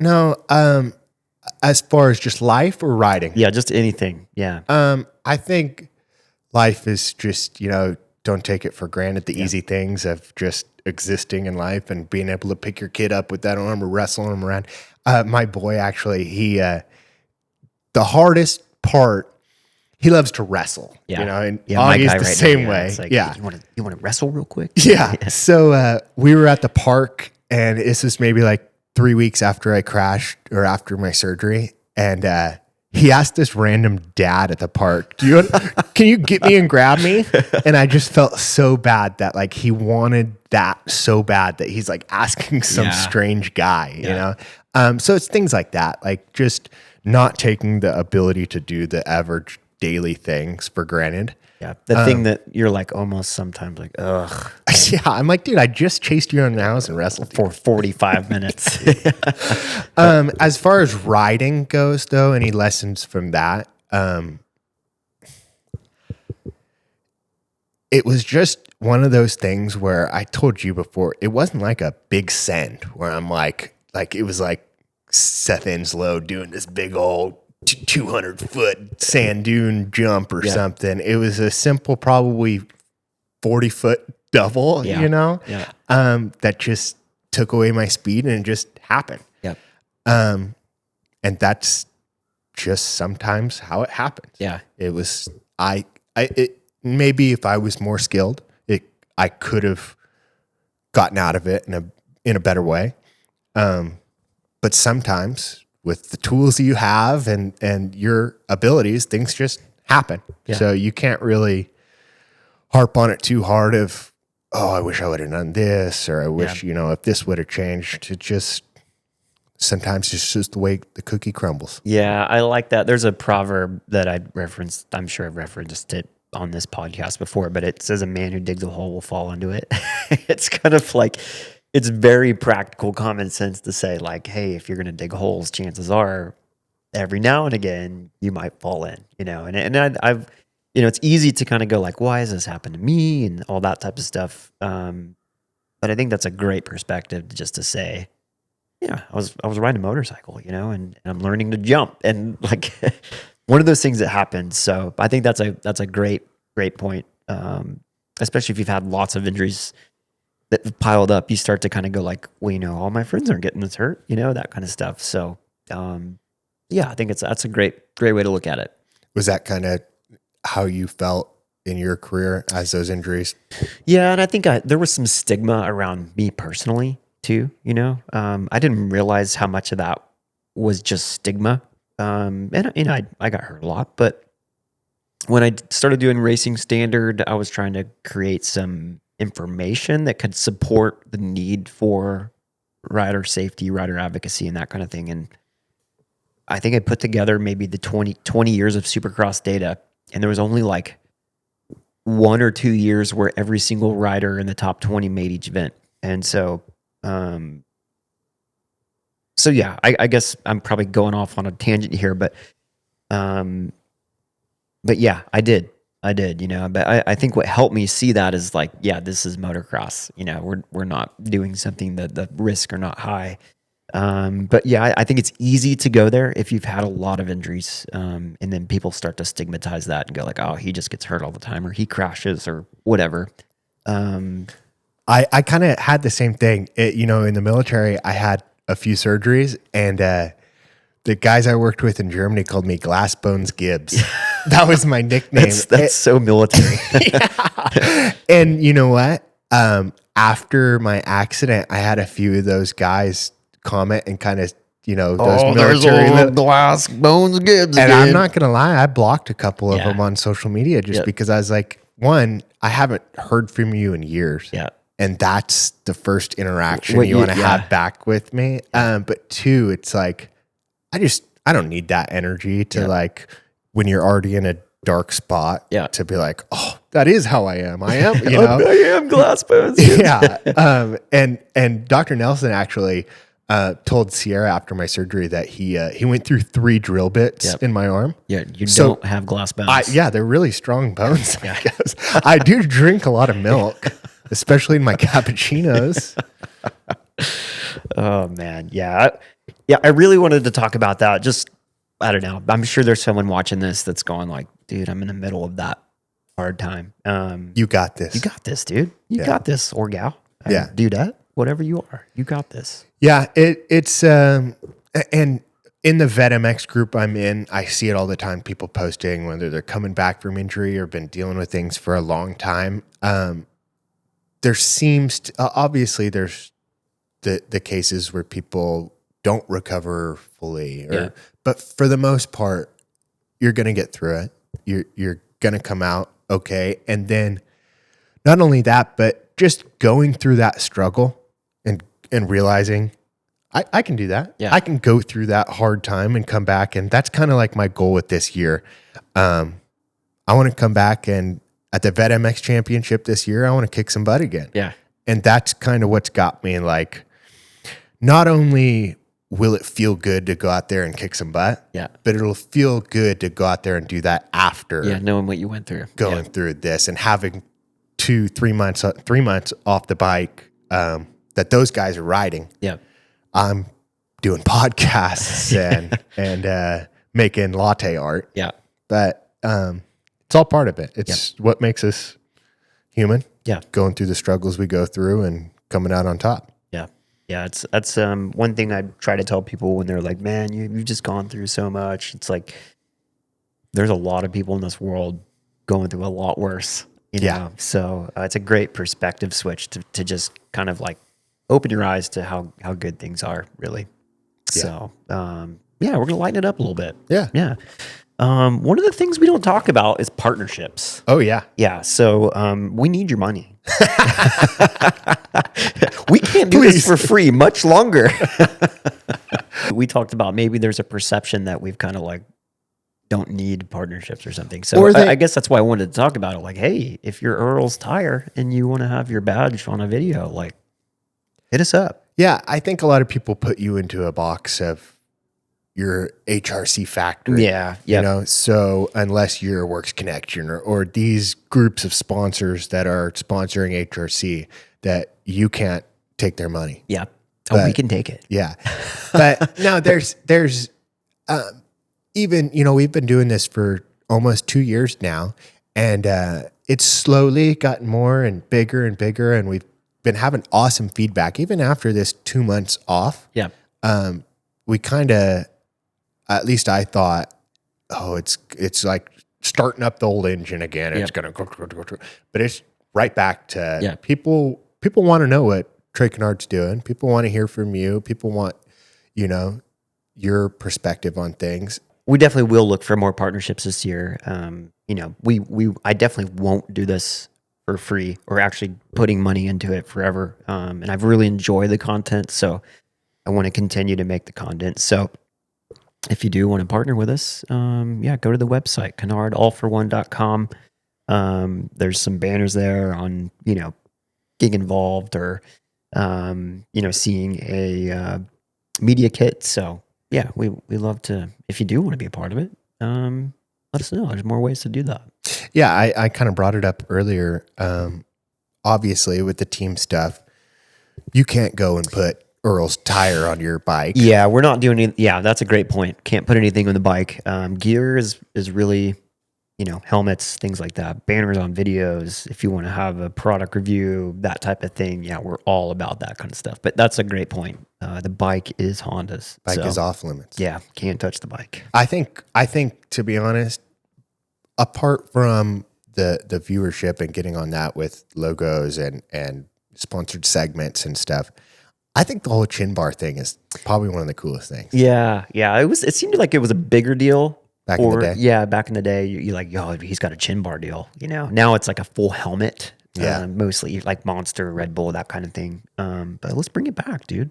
no, as far as just life or riding? Yeah, just anything. Yeah. I think life is just, don't take it for granted. The easy things of just existing in life and being able to pick your kid up with that arm or wrestling him around. My boy, actually, the hardest part, he loves to wrestle, and Augie's the same way. Like, yeah. You want to wrestle real quick? Yeah. So, we were at the park, and this is maybe like 3 weeks after I crashed or after my surgery. And, he asked this random dad at the park, can you get me and grab me? And I just felt so bad that like he wanted that so bad that he's like asking some strange guy, you know? So it's things like that, like just not taking the ability to do the average daily things for granted. Yeah. The thing that you're like almost sometimes like, ugh. Yeah. I'm like, dude, I just chased you around the house and wrestled for 45 minutes. As far as riding goes though, any lessons from that? It was just one of those things where I told you before, it wasn't like a big send where I'm like it was like Seth Inslow doing this big old 200-foot sand dune jump or something. It was a simple, probably 40-foot double, that just took away my speed and it just happened. Yep. And that's just sometimes how it happens. Yeah. It was, maybe if I was more skilled, I could have gotten out of it in a better way. But sometimes with the tools that you have and your abilities, things just happen. Yeah. So you can't really harp on it too hard of, oh, I wish I would have done this, or I wish, if this would have changed. It just, sometimes it's just the way the cookie crumbles. Yeah, I like that. There's a proverb that I referenced. I'm sure I've referenced it on this podcast before, but it says a man who digs a hole will fall into it. It's kind of like, it's very practical common sense to say like, hey, if you're going to dig holes, chances are every now and again you might fall in, and I've, it's easy to kind of go like, why has this happened to me and all that type of stuff. But I think that's a great perspective just to say, I was riding a motorcycle, and I'm learning to jump and like one of those things that happened. So I think that's a great point. Especially if you've had lots of injuries that piled up, you start to kind of go like, well, all my friends aren't getting this hurt, that kind of stuff. So, yeah, I think that's a great way to look at it. Was that kind of how you felt in your career as those injuries? Yeah, and I think there was some stigma around me personally too. I didn't realize how much of that was just stigma. And I got hurt a lot, but when I started doing Racing Standard, I was trying to create some information that could support the need for rider safety, rider advocacy, and that kind of thing. And I think I put together maybe the 20 years of Supercross data, and there was only like 1 or 2 years where every single rider in the top 20 made each event. And so, yeah, I guess I'm probably going off on a tangent here, but yeah, I did, but I think what helped me see that is like, yeah, this is motocross, we're not doing something that the risks are not high. But yeah, I think it's easy to go there if you've had a lot of injuries. And then people start to stigmatize that and go like, oh, he just gets hurt all the time, or he crashes or whatever. I kind of had the same thing. In the military, I had a few surgeries, and the guys I worked with in Germany called me Glass Bones Gibbs. That was my nickname. That's so military. Yeah. And you know what? After my accident, I had a few of those guys comment and kind of, those military Glass Bones Gibbs. And I'm not going to lie, I blocked a couple of them on social media just because I was like, one, I haven't heard from you in years. Yeah. And that's the first interaction you want to have back with me. But two, it's like, I don't need that energy to like, when you're already in a dark spot, to be like, oh, that is how I am. I am, I am Glass Bones. Yeah. And Dr. Nelson actually told Sierra after my surgery that he went through 3 drill bits in my arm. Yeah, you don't have glass bones. They're really strong bones. I guess. I do drink a lot of milk, especially in my cappuccinos. Oh man, yeah. I really wanted to talk about that. Just, I don't know. I'm sure there's someone watching this that's going like, dude, I'm in the middle of that hard time. You got this. You got this, dude. You got this, or gal. Dudette, whatever you are, you got this. Yeah, it's and in the VetMX group I'm in, I see it all the time. People posting whether they're coming back from injury or been dealing with things for a long time. There seems to, obviously there's the cases where people don't recover fully, but for the most part, you're gonna get through it. You're gonna come out okay, and then not only that, but just going through that struggle and realizing I can do that. Yeah. I can go through that hard time and come back. And that's kind of like my goal with this year. I want to come back and at the VetMX championship this year, I want to kick some butt again. Yeah. And that's kind of what's got me like, not only will it feel good to go out there and kick some butt, but it'll feel good to go out there and do that after. Yeah. Knowing what you went through. Going through this and having 3 months off the bike, that those guys are riding. Yeah. I'm doing podcasts and making latte art. Yeah. But it's all part of it. It's what makes us human. Yeah. Going through the struggles we go through and coming out on top. Yeah. Yeah. That's one thing I try to tell people when they're like, man, you've just gone through so much. It's like, there's a lot of people in this world going through a lot worse. You know? So it's a great perspective switch to just kind of like open your eyes to how good things are, really. Yeah. So, we're going to lighten it up a little bit. Yeah. Yeah. One of the things we don't talk about is partnerships. Oh, yeah. Yeah. So, we need your money. We can't do this for free much longer. We talked about maybe there's a perception that we've kind of like don't need partnerships or something. So I guess that's why I wanted to talk about it. Like, hey, if you're Earl's Tire and you want to have your badge on a video, like, hit us up. Yeah, I think a lot of people put you into a box of your HRC factory. Yeah. You know, so unless you're Works Connection or these groups of sponsors that are sponsoring HRC, that you can't take their money. Yeah. Oh, we can take it. Yeah. But no, there's even, we've been doing this for almost 2 years now, and it's slowly gotten more and bigger, and we've been having awesome feedback even after this 2 months off. Yeah. We kind of, at least I thought, oh, it's like starting up the old engine again. It's gonna go, but it's right back to people. People want to know what Trey Canard's doing. People want to hear from you. People want, your perspective on things. We definitely will look for more partnerships this year. I definitely won't do this for free or actually putting money into it forever. And I've really enjoyed the content, so I want to continue to make the content. So if you do want to partner with us, go to the website, canardallforone.com. There's some banners there on, getting involved or, seeing a media kit. So yeah, we love to, if you do want to be a part of it, let us know. There's more ways to do that. Yeah, I kind of brought it up earlier. Obviously, with the team stuff, you can't go and put Earl's tire on your bike. Yeah, we're not doing it. Yeah, that's a great point. Can't put anything on the bike. Gear is really, helmets, things like that. Banners on videos. If you want to have a product review, that type of thing. Yeah, we're all about that kind of stuff. But that's a great point. The bike is Honda's. Bike is off limits. Yeah, can't touch the bike. I think to be honest, apart from the viewership and getting on that with logos and sponsored segments and stuff, I think the whole chin bar thing is probably one of the coolest things. Yeah. It seemed like it was a bigger deal back in the day. Yeah, back in the day, you're like, yo, he's got a chin bar deal. Now it's like a full helmet. Yeah, mostly like Monster, Red Bull, that kind of thing. But let's bring it back, dude.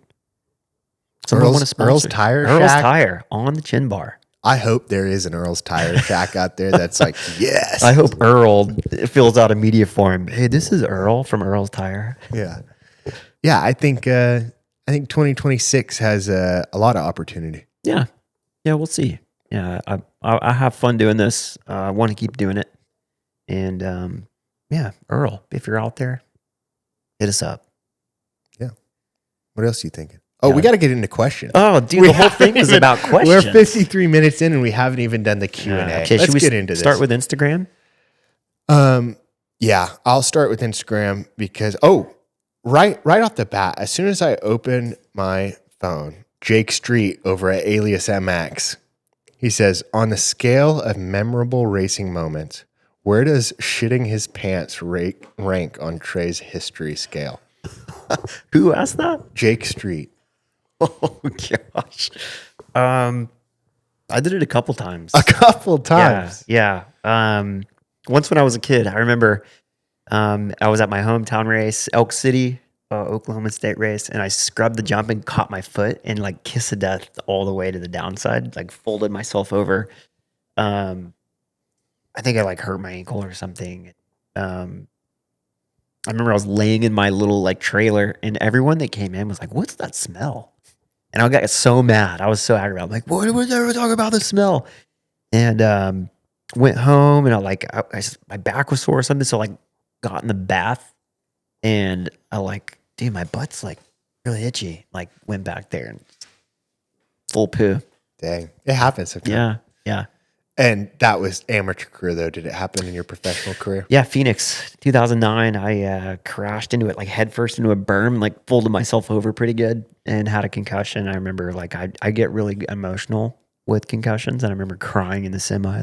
Earl's Tire Earl's Shack? Tire on the chin bar. I hope there is an Earl's Tire Shack out there that's like, yes. I hope Earl fills out a media form. Hey, this is Earl from Earl's Tire. Yeah. I think 2026 has a lot of opportunity. Yeah, we'll see. Yeah, I have fun doing this. I want to keep doing it. And Earl, if you're out there, hit us up. Yeah. What else are you thinking? Oh, we got to get into questions. Oh, dude, the whole thing is about questions. We're 53 minutes in and we haven't even done the Q&A. Okay, Let's get into this. Start with Instagram? Yeah, I'll start with Instagram because, right off the bat, as soon as I open my phone, Jake Street over at Alias MX, he says, on the scale of memorable racing moments, where does shitting his pants rank on Trey's history scale? Who asked that? Jake Street. Oh, gosh. I did it a couple times. Yeah. Once when I was a kid, I remember I was at my hometown race, Elk City, Oklahoma State race, and I scrubbed the jump and caught my foot and like kissed to death all the way to the downside, like folded myself over. I think I like hurt my ankle or something. I remember I was laying in my little like trailer and everyone that came in was like, what's that smell? And I got so mad. I was so aggravated. I'm like, what was ever talking about the smell? And went home and my back was sore or something. So got in the bath and dude, my butt's like really itchy. Like went back there and full poo. Dang. It happens sometimes. Yeah. And that was amateur career though. Did it happen in your professional career? Yeah, Phoenix, 2009. I crashed into it head first into a berm, folded myself over pretty good and had a concussion. I remember I get really emotional with concussions, and I remember crying in the semi, I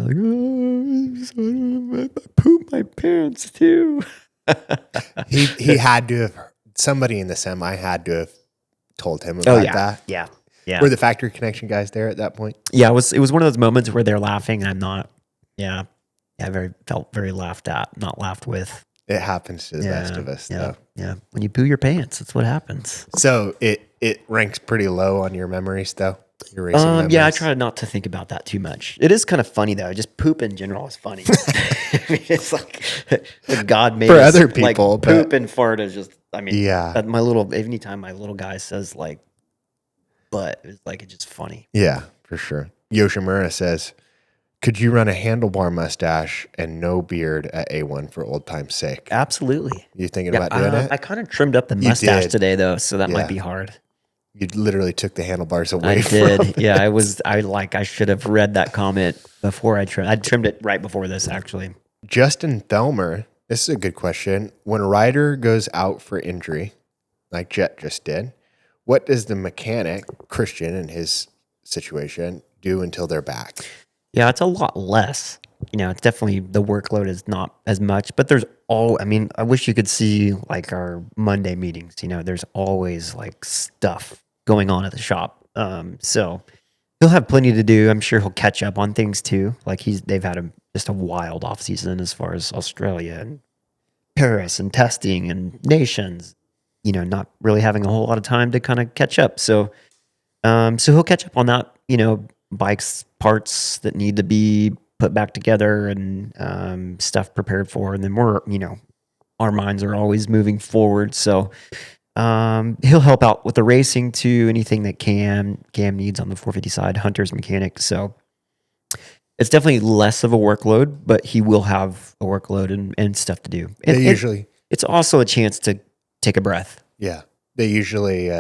pooped my pants too. he had to have, somebody in the semi had to have told him about that. Yeah. Were the Factory Connection guys there at that point? Yeah, it was one of those moments where they're laughing and I'm not. Yeah, felt very laughed at, not laughed with. It happens to the best of us, though. Yeah, when you poo your pants, that's what happens. So it ranks pretty low on your memories, though. Your racing memories. Yeah, I try not to think about that too much. It is kind of funny though. Just poop in general is funny. I mean, it's like God made for us, other people. Poop and fart is just. I mean, yeah. Anytime my little guy says but it's it's just funny. Yeah, for sure. Yoshimura says, could you run a handlebar mustache and no beard at A1 for old time's sake? Absolutely. You thinking about doing it? I kind of trimmed up the mustache today though, so that might be hard. You literally took the handlebars away. I did. Yeah, I should have read that comment before I trimmed. I trimmed it right before this actually. Justin Thelmer, this is a good question. When a rider goes out for injury, like Jet just did, what does the mechanic, Christian in his situation, do until they're back? Yeah, it's a lot less. It's definitely the workload is not as much, but I wish you could see like our Monday meetings. There's always like stuff going on at the shop. So he'll have plenty to do. I'm sure he'll catch up on things too. Like they've had just a wild off season as far as Australia and Paris and testing and nations. Not really having a whole lot of time to kind of catch up. So he'll catch up on that. Bikes, parts that need to be put back together, and stuff prepared for. And then our minds are always moving forward. So he'll help out with the racing too. Anything that Cam needs on the 450 side, Hunter's mechanic. So it's definitely less of a workload, but he will have a workload and stuff to do. And Usually, it's also a chance to take a breath. yeah, they usually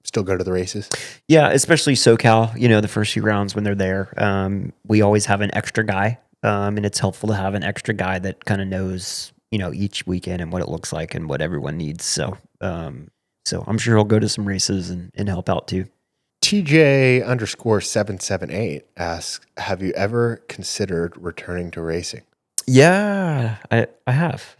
still go to the races. Yeah, especially SoCal, the first few rounds when they're there. We always have an extra guy, and it's helpful to have an extra guy that kind of knows, each weekend and what it looks like and what everyone needs. So I'm sure he'll go to some races and help out too. TJ_778 asks, have you ever considered returning to racing? Yeah, I have.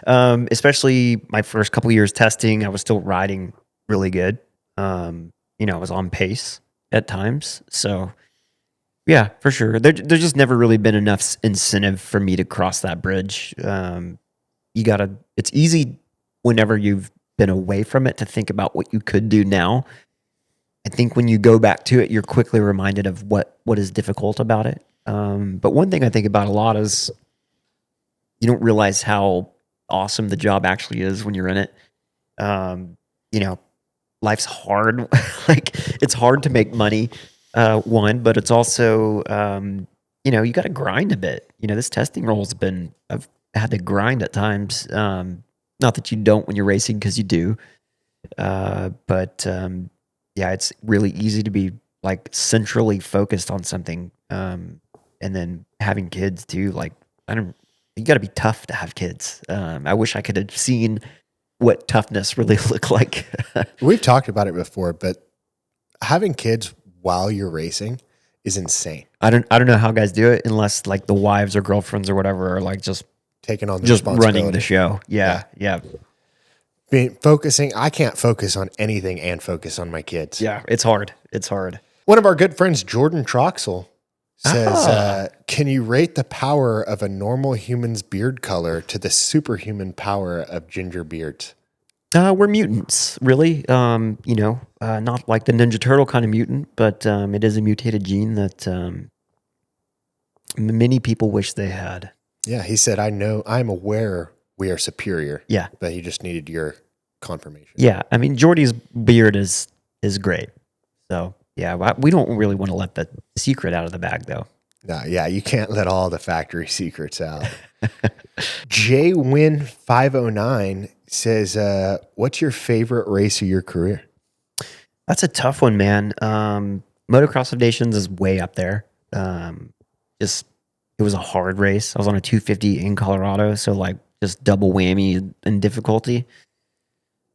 Especially my first couple years testing, I was still riding really good. I was on pace at times. So yeah, for sure. There's just never really been enough incentive for me to cross that bridge. It's easy whenever you've been away from it to think about what you could do now. I think when you go back to it, you're quickly reminded of what is difficult about it. But one thing I think about a lot is you don't realize how awesome the job actually is when you're in it. Life's hard. Like it's hard to make money, but it's also, you got to grind a bit. This testing role I've had to grind at times. Not that you don't when you're racing, because you do. But yeah, it's really easy to be like centrally focused on something. And then having kids too, like you got to be tough to have kids. I wish I could have seen what toughness really looked like. We've talked about it before, but having kids while you're racing is insane. I don't know how guys do it unless like the wives or girlfriends or whatever are like just Taking on the just responsibility. running the show. Yeah. Focusing, I can't focus on anything and focus on my kids. Yeah, it's hard. One of our good friends, Jordan Troxel, says, can you rate the power of a normal human's beard color to the superhuman power of ginger beards? We're mutants, really. Not like the Ninja Turtle kind of mutant, but it is a mutated gene that many people wish they had. Yeah, he said, I'm aware we are superior. Yeah. But he just needed your confirmation. Yeah, I mean, Jordy's beard is great. So, yeah, we don't really want to let the secret out of the bag, though. No, yeah, you can't let all the factory secrets out. JWin509 says, what's your favorite race of your career? That's a tough one, man. Motocross of Nations is way up there. It was a hard race. I was on a 250 in Colorado, so like just double whammy in difficulty.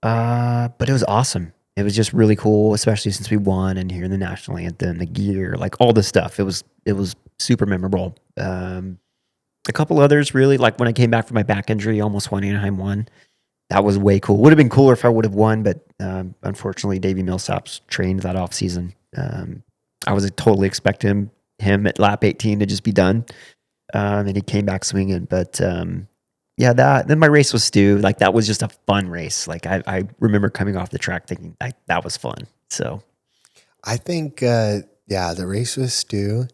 But it was awesome. It was just really cool, especially since we won and hearing the national anthem, the gear, like all the stuff. It was super memorable. A couple others really, like when I came back from my back injury, almost won Anaheim 1. That was way cool. Would have been cooler if I would have won, but unfortunately, Davey Millsaps trained that off season. I was totally expecting him at lap 18 to just be done, and he came back swinging. But yeah, then my race was Stu. Like that was just a fun race. Like I remember coming off the track thinking that was fun. So I think the race was Stu,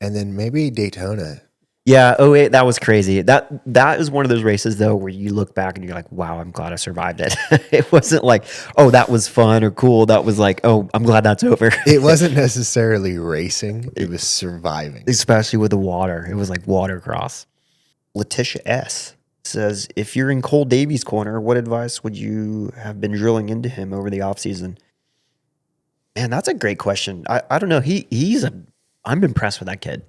and then maybe Daytona. Yeah, 08, that was crazy. That is one of those races though where you look back and you're like, wow, I'm glad I survived it. It wasn't like, oh, that was fun or cool. That was like, oh, I'm glad that's over. It wasn't necessarily racing, it was surviving. Especially with the water. It was like watercross. Letitia S says, if you're in Cole Davies' corner, what advice would you have been drilling into him over the offseason? Man, that's a great question. I don't know. I'm impressed with that kid.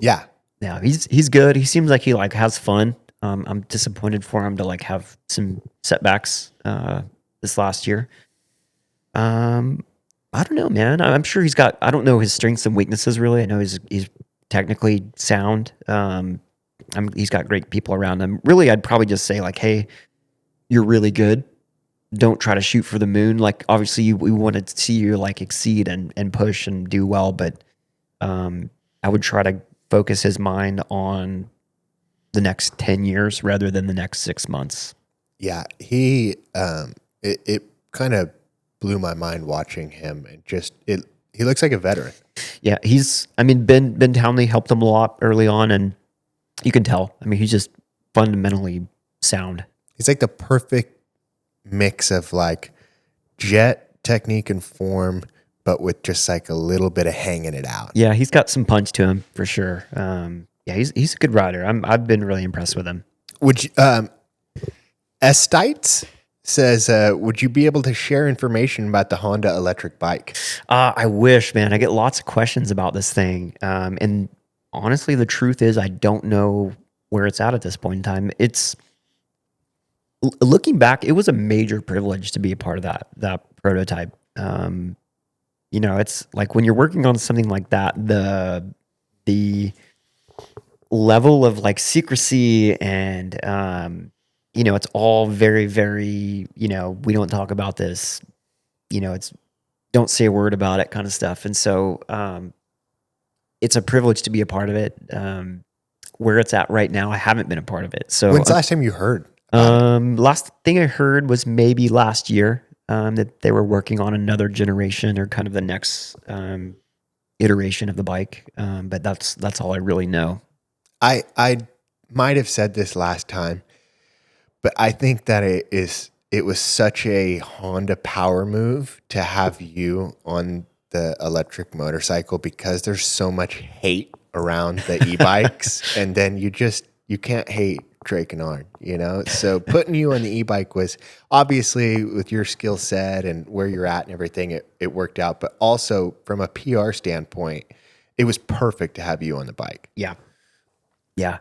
Yeah. Yeah, he's good. He seems like he like has fun. I'm disappointed for him to like have some setbacks this last year. I don't know, man. I'm sure he's got. I don't know his strengths and weaknesses really. I know he's technically sound. He's got great people around him. Really, I'd probably just say like, hey, you're really good. Don't try to shoot for the moon. Like obviously we wanted to see you like exceed and push and do well, but I would try to focus his mind on the next 10 years rather than the next 6 months. Yeah, it kind of blew my mind watching him, and he looks like a veteran. Yeah, Ben Townley helped him a lot early on, and you can tell. I mean, he's just fundamentally sound. He's like the perfect mix of like jet technique and form, but with just like a little bit of hanging it out. Yeah, he's got some punch to him for sure. Yeah, he's a good rider. I've been really impressed with him. Would you, Estites says, would you be able to share information about the Honda electric bike? I wish, man. I get lots of questions about this thing. And honestly, the truth is I don't know where it's at this point in time. Looking back, it was a major privilege to be a part of that prototype. It's like when you're working on something like that, the level of like secrecy and it's all very, very, we don't talk about this, it's don't say a word about it kind of stuff. And so it's a privilege to be a part of it. Where it's at right now, I haven't been a part of it. So when's the last time you heard? Last thing I heard was maybe last year that they were working on another generation or kind of the next iteration of the bike. But that's all I really know. I might have said this last time, but I think that it was such a Honda power move to have you on the electric motorcycle because there's so much hate around the e-bikes, and then you can't hate Trey Canard, So putting you on the e-bike was obviously with your skill set and where you're at and everything, it worked out. But also from a PR standpoint, it was perfect to have you on the bike. Yeah. Yeah.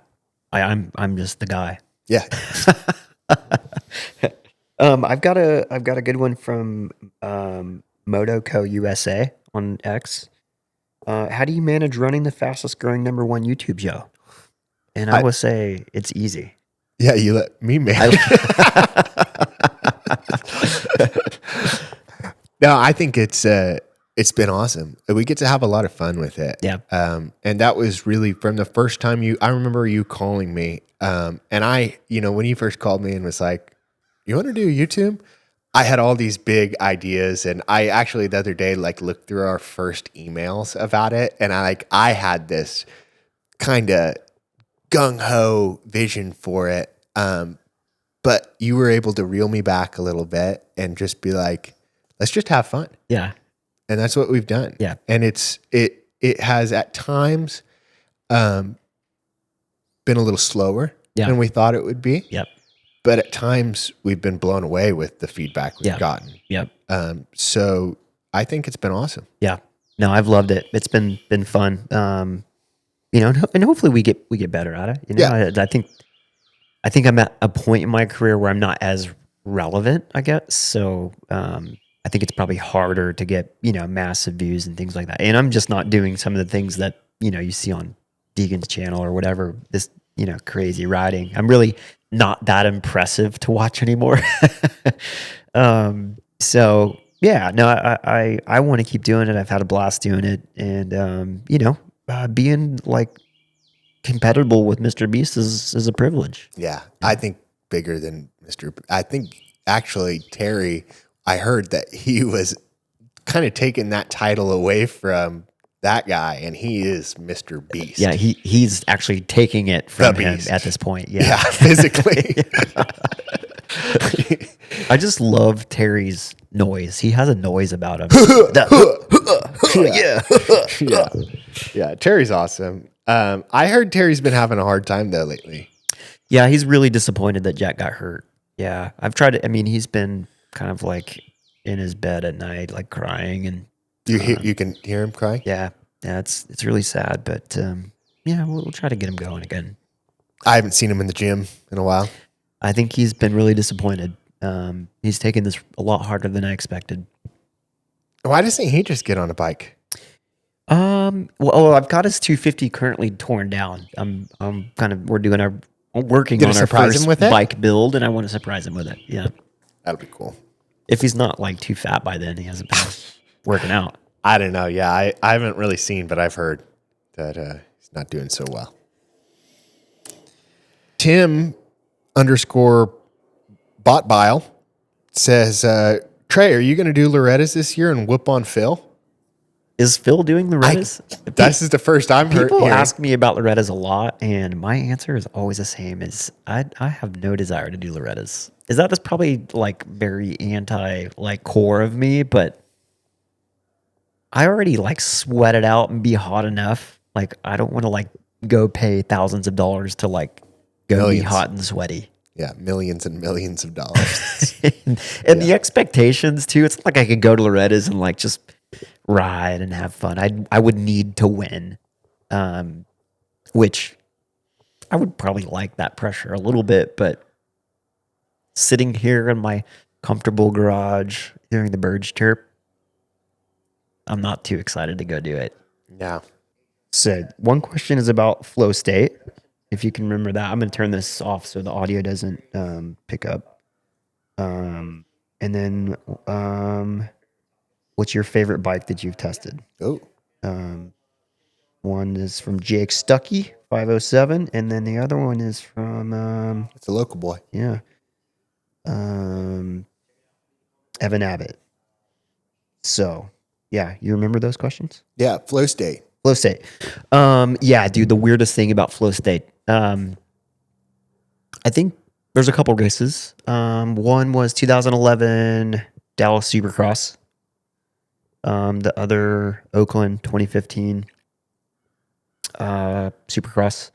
I'm just the guy. Yeah. I've got a good one from Motoco USA on X. How do you manage running the fastest growing #1 YouTube show? And I will say it's easy. Yeah, you let me manage. No, I think it's been awesome. We get to have a lot of fun with it. Yeah. And that was really from the first time I remember you calling me. And when you first called me and was like, you want to do YouTube? I had all these big ideas, and I actually the other day looked through our first emails about it, and I had this kind of gung-ho vision for it. But you were able to reel me back a little bit and just be like, let's just have fun. Yeah. And that's what we've done. Yeah. And it has at times been a little slower than we thought it would be. Yep. But at times we've been blown away with the feedback we've gotten. Yep. So I think it's been awesome. Yeah. No, I've loved it. It's been fun. And hopefully we get better at it. Yeah. I think I'm at a point in my career where I'm not as relevant, I guess. So I think it's probably harder to get, massive views and things like that. And I'm just not doing some of the things that, you see on Deegan's channel or whatever, this, crazy riding. I'm really not that impressive to watch anymore. So yeah, no, I want to keep doing it. I've had a blast doing it. And, being compatible with Mr. Beast is a privilege. Yeah. I think bigger than I think actually Terry, I heard that he was kind of taking that title away from that guy, and he is Mr. Beast. Yeah, he's actually taking it from him at this point. Yeah, physically. I just love Terry's noise. He has a noise about him. Yeah. Terry's awesome. I heard Terry's been having a hard time though lately. Yeah, he's really disappointed that Jack got hurt. Yeah, I've tried to. I mean, he's been kind of in his bed at night, crying, and you can hear him cry. Yeah, it's really sad, but we'll try to get him going again. I haven't seen him in the gym in a while. I think he's been really disappointed. He's taken this a lot harder than I expected. Why doesn't he just get on a bike? Well, I've got his 250 currently torn down. We're working on our surprise him first with it? bike build, and I want to surprise him with it. Yeah. That'll be cool. If he's not like too fat by then, he hasn't been working out. I don't know. Yeah, I haven't really seen, but I've heard that he's not doing so well. Tim _ Botbile says, Trey, are you going to do Loretta's this year and whoop on Phil? Is Phil doing Loretta's? This is the first I'm heard. People ask me about Loretta's a lot, and my answer is always the same: is I have no desire to do Loretta's. Is that's probably like very anti like core of me, but I already like sweat it out and be hot enough. Like I don't want to like go pay thousands of dollars to like go Millions. be hot and sweaty. Yeah, millions and millions of dollars. and the expectations too. It's not like I could go to Loretta's and like just ride and have fun. I would need to win, which I would probably like that pressure a little bit. But sitting here in my comfortable garage hearing the birds chirp, I'm not too excited to go do it. Yeah. So one question is about flow state. If you can remember that, I'm going to turn this off so the audio doesn't pick up. And then what's your favorite bike that you've tested? Oh. One is from Jake Stuckey, 507, and then the other one is from It's a local boy. yeah, Evan Abbott. So yeah, you remember those questions? Yeah, flow state. Flow state. Yeah, dude, the weirdest thing about flow state. I think there's a couple races. One was 2011 Dallas Supercross. The other Oakland 2015 Supercross.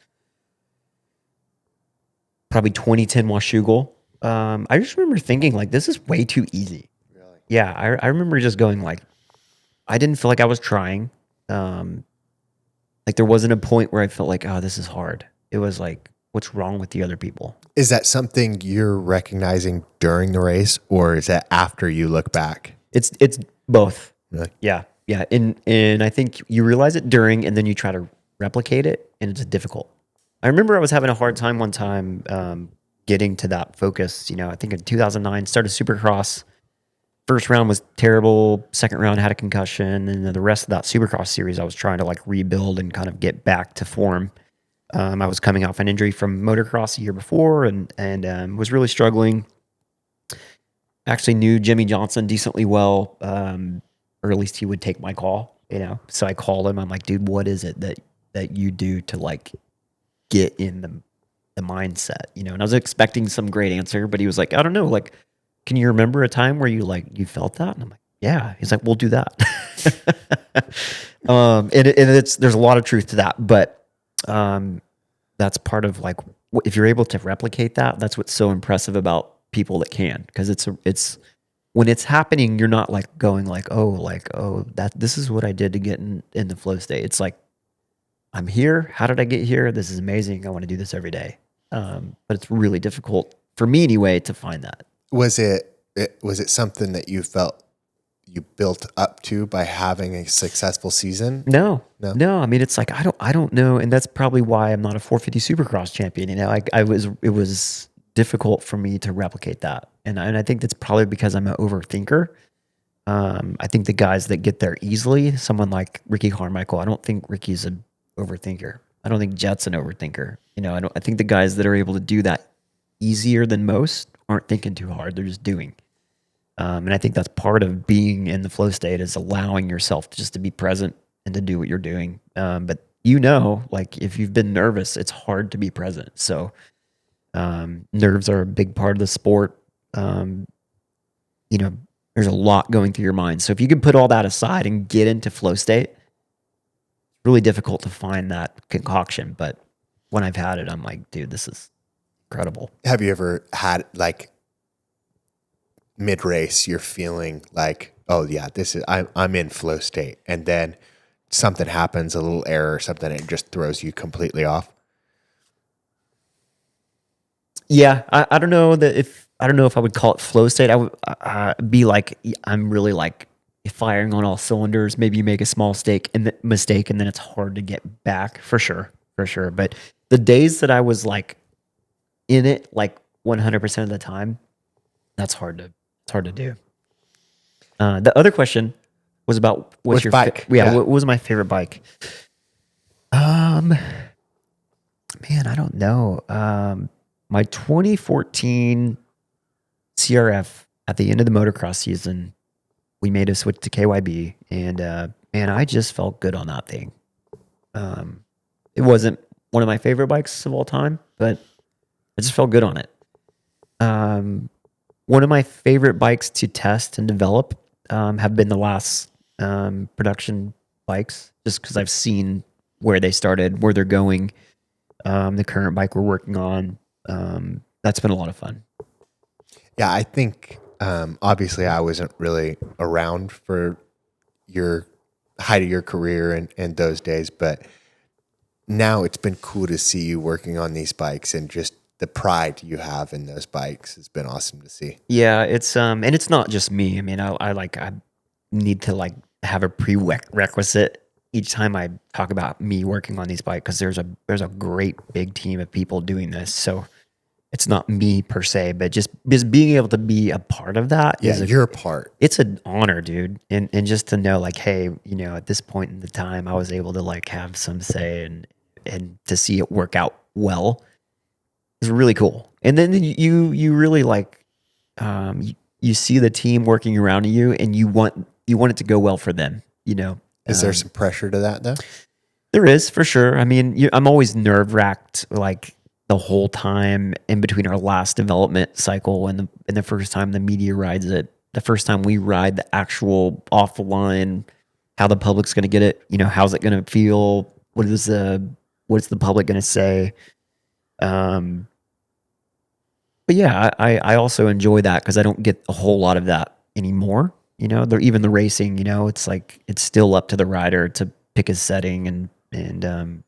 Probably 2010 Washougal. I just remember thinking like this is way too easy. Really? Yeah, I remember just going like I didn't feel like I was trying. Like there wasn't a point where I felt like, oh, this is hard. It was like, what's wrong with the other people? Is that something you're recognizing during the race, or is that after you look back? It's both. Really? Yeah. And I think you realize it during, and then you try to replicate it, and it's difficult. I remember I was having a hard time one time getting to that focus. You know, I think in 2009 started Supercross. First round was terrible. Second round had a concussion, and then the rest of that Supercross series, I was trying to like rebuild and kind of get back to form. I was coming off an injury from motocross a year before, and was really struggling. Actually knew Jimmy Johnson decently well, or at least he would take my call. You know, so I called him. I'm like, dude, what is it that you do to like get in the mindset? You know, and I was expecting some great answer, but he was like, I don't know, like, can you remember a time where you felt that? And I'm like, yeah. He's like, we'll do that. And there's a lot of truth to that, but that's part of like, if you're able to replicate that, that's what's so impressive about people that can, because it's when it's happening, you're not like going like, oh, that this is what I did to get in the flow state. It's like, I'm here. How did I get here? This is amazing. I want to do this every day. But it's really difficult for me anyway to find that. Was it something that you felt you built up to by having a successful season? No. I mean, it's like I don't know, and that's probably why I'm not a 450 Supercross champion. You know, it was difficult for me to replicate that, and I think that's probably because I'm an overthinker. I think the guys that get there easily, someone like Ricky Carmichael, I don't think Ricky's an overthinker. I don't think Jet's an overthinker. You know, I think the guys that are able to do that easier than most aren't thinking too hard. They're just doing. And I think that's part of being in the flow state, is allowing yourself just to be present and to do what you're doing. But you know, like if you've been nervous, it's hard to be present. So nerves are a big part of the sport. You know, there's a lot going through your mind. So if you can put all that aside and get into flow state, it's really difficult to find that concoction. But when I've had it, I'm like, dude, this is incredible. Have you ever had like mid-race, you're feeling like, oh yeah, I'm in flow state, and then something happens, a little error or something, and it just throws you completely off? Yeah, I don't know that if I don't know if I would call it flow state. I would be like I'm really like firing on all cylinders. Maybe you make a small mistake, and then it's hard to get back for sure, for sure. But the days that I was like in it, like 100% of the time, that's hard to do. The other question was about what's Which your bike? yeah, Yeah. what was my favorite bike? Um, man, I don't know. My 2014 CRF at the end of the motocross season, we made a switch to KYB, and man, I just felt good on that thing. It wasn't one of my favorite bikes of all time, but I just felt good on it. One of my favorite bikes to test and develop have been the last production bikes, just because I've seen where they started, where they're going. The current bike we're working on, that's been a lot of fun. Yeah, I think obviously I wasn't really around for your height of your career and those days, but now it's been cool to see you working on these bikes, and just the pride you have in those bikes has been awesome to see. Yeah, it's and it's not just me. I mean, I need to like have a prerequisite each time I talk about me working on these bikes, because there's a great big team of people doing this. So it's not me per se, but just being able to be a part of that Yeah, is your part. it's an honor, dude. And just to know like, hey, at this point in the time I was able to like have some say and to see it work out well is really cool. And then you really like you see the team working around you, and you want it to go well for them, Is there some pressure to that though? There is, for sure. I mean, I'm always nerve-wracked like the whole time in between our last development cycle and the first time the media rides it, the first time we ride the actual off the line, how the public's going to get it, how's it going to feel? What's the public going to say? But yeah, I also enjoy that because I don't get a whole lot of that anymore. Even the racing, it's like it's still up to the rider to pick his setting and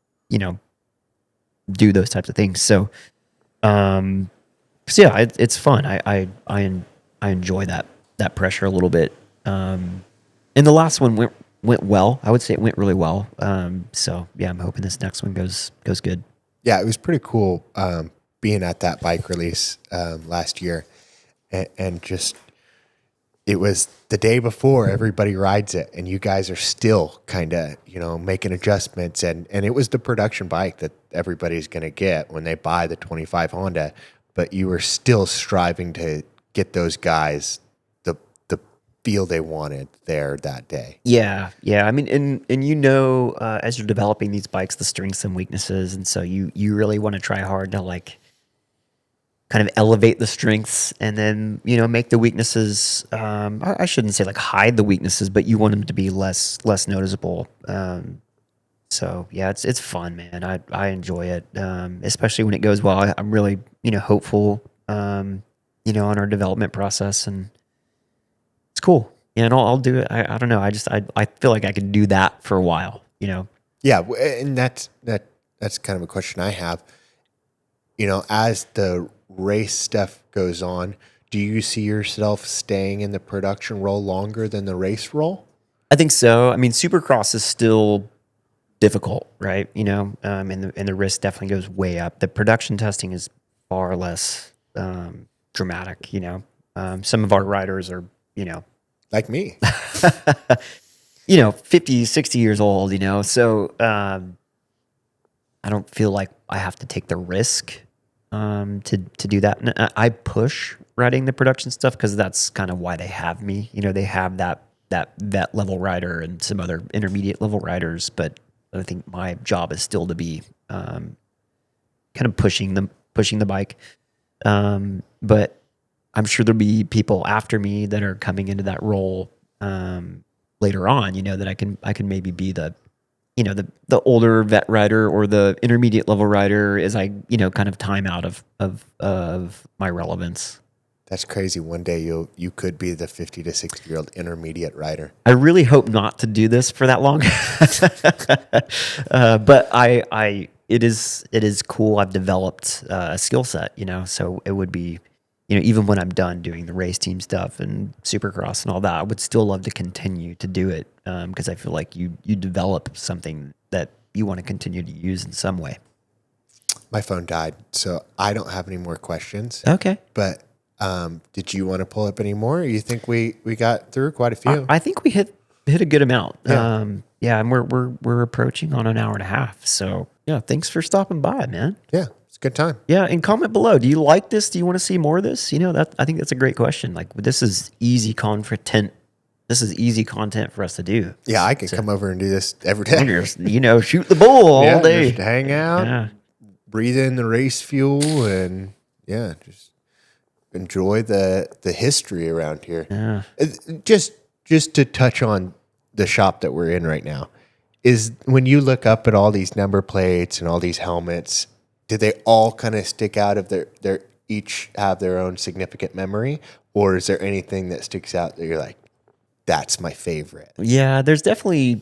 do those types of things. So yeah, it's fun. I enjoy that pressure a little bit. And the last one went well. I would say it went really well. So yeah, I'm hoping this next one goes good. Yeah, it was pretty cool being at that bike release last year, and just it was the day before everybody rides it, and you guys are still kind of making adjustments, and it was the production bike that everybody's going to get when they buy the 25 Honda, but you were still striving to get those guys the feel they wanted there that day. Yeah. I mean, and as you're developing these bikes, the strengths and weaknesses, and so you really want to try hard to like kind of elevate the strengths, and then make the weaknesses. I shouldn't say like hide the weaknesses, but you want them to be less noticeable. So yeah, it's fun, man. I enjoy it, especially when it goes well. I'm really hopeful, on our development process, and it's cool. And I'll do it. I don't know. I feel like I could do that for a while. Yeah, and that's kind of a question I have. As the race stuff goes on, do you see yourself staying in the production role longer than the race role? I think so. I mean, Supercross is still difficult, right? And the risk definitely goes way up. The production testing is far less dramatic. Some of our riders are, Like me. 50, 60 years old, so I don't feel like I have to take the risk to do that. And I push riding the production stuff because that's kind of why they have me. They have that vet level rider and some other intermediate level riders, but I think my job is still to be kind of pushing the bike. But I'm sure there'll be people after me that are coming into that role later on. That I can maybe be the the older vet rider or the intermediate level rider as I kind of time out of my relevance. That's crazy. One day you could be the 50 to 60-year-old intermediate rider. I really hope not to do this for that long. But it is cool. I've developed a skill set, so it would be, even when I'm done doing the race team stuff and Supercross and all that, I would still love to continue to do it because I feel like you develop something that you want to continue to use in some way. My phone died, so I don't have any more questions. Okay. But did you want to pull up any more? You think we got through quite a few? I think we hit a good amount. Yeah. And we're approaching on an hour and a half. So yeah, thanks for stopping by, man. Yeah, it's a good time. Yeah, and comment below. Do you like this? Do you want to see more of this? I think that's a great question. Like, this is easy content. This is easy content for us to do. Yeah, I could come over and do this every day. Shoot the bull all day. Just hang out, Yeah. breathe in the race fuel, and just enjoy the history around here. Yeah. Just to touch on the shop that we're in right now, is when you look up at all these number plates and all these helmets, do they all kind of stick out of their each have their own significant memory, or is there anything that sticks out that you're like, that's my favorite? Yeah, there's definitely,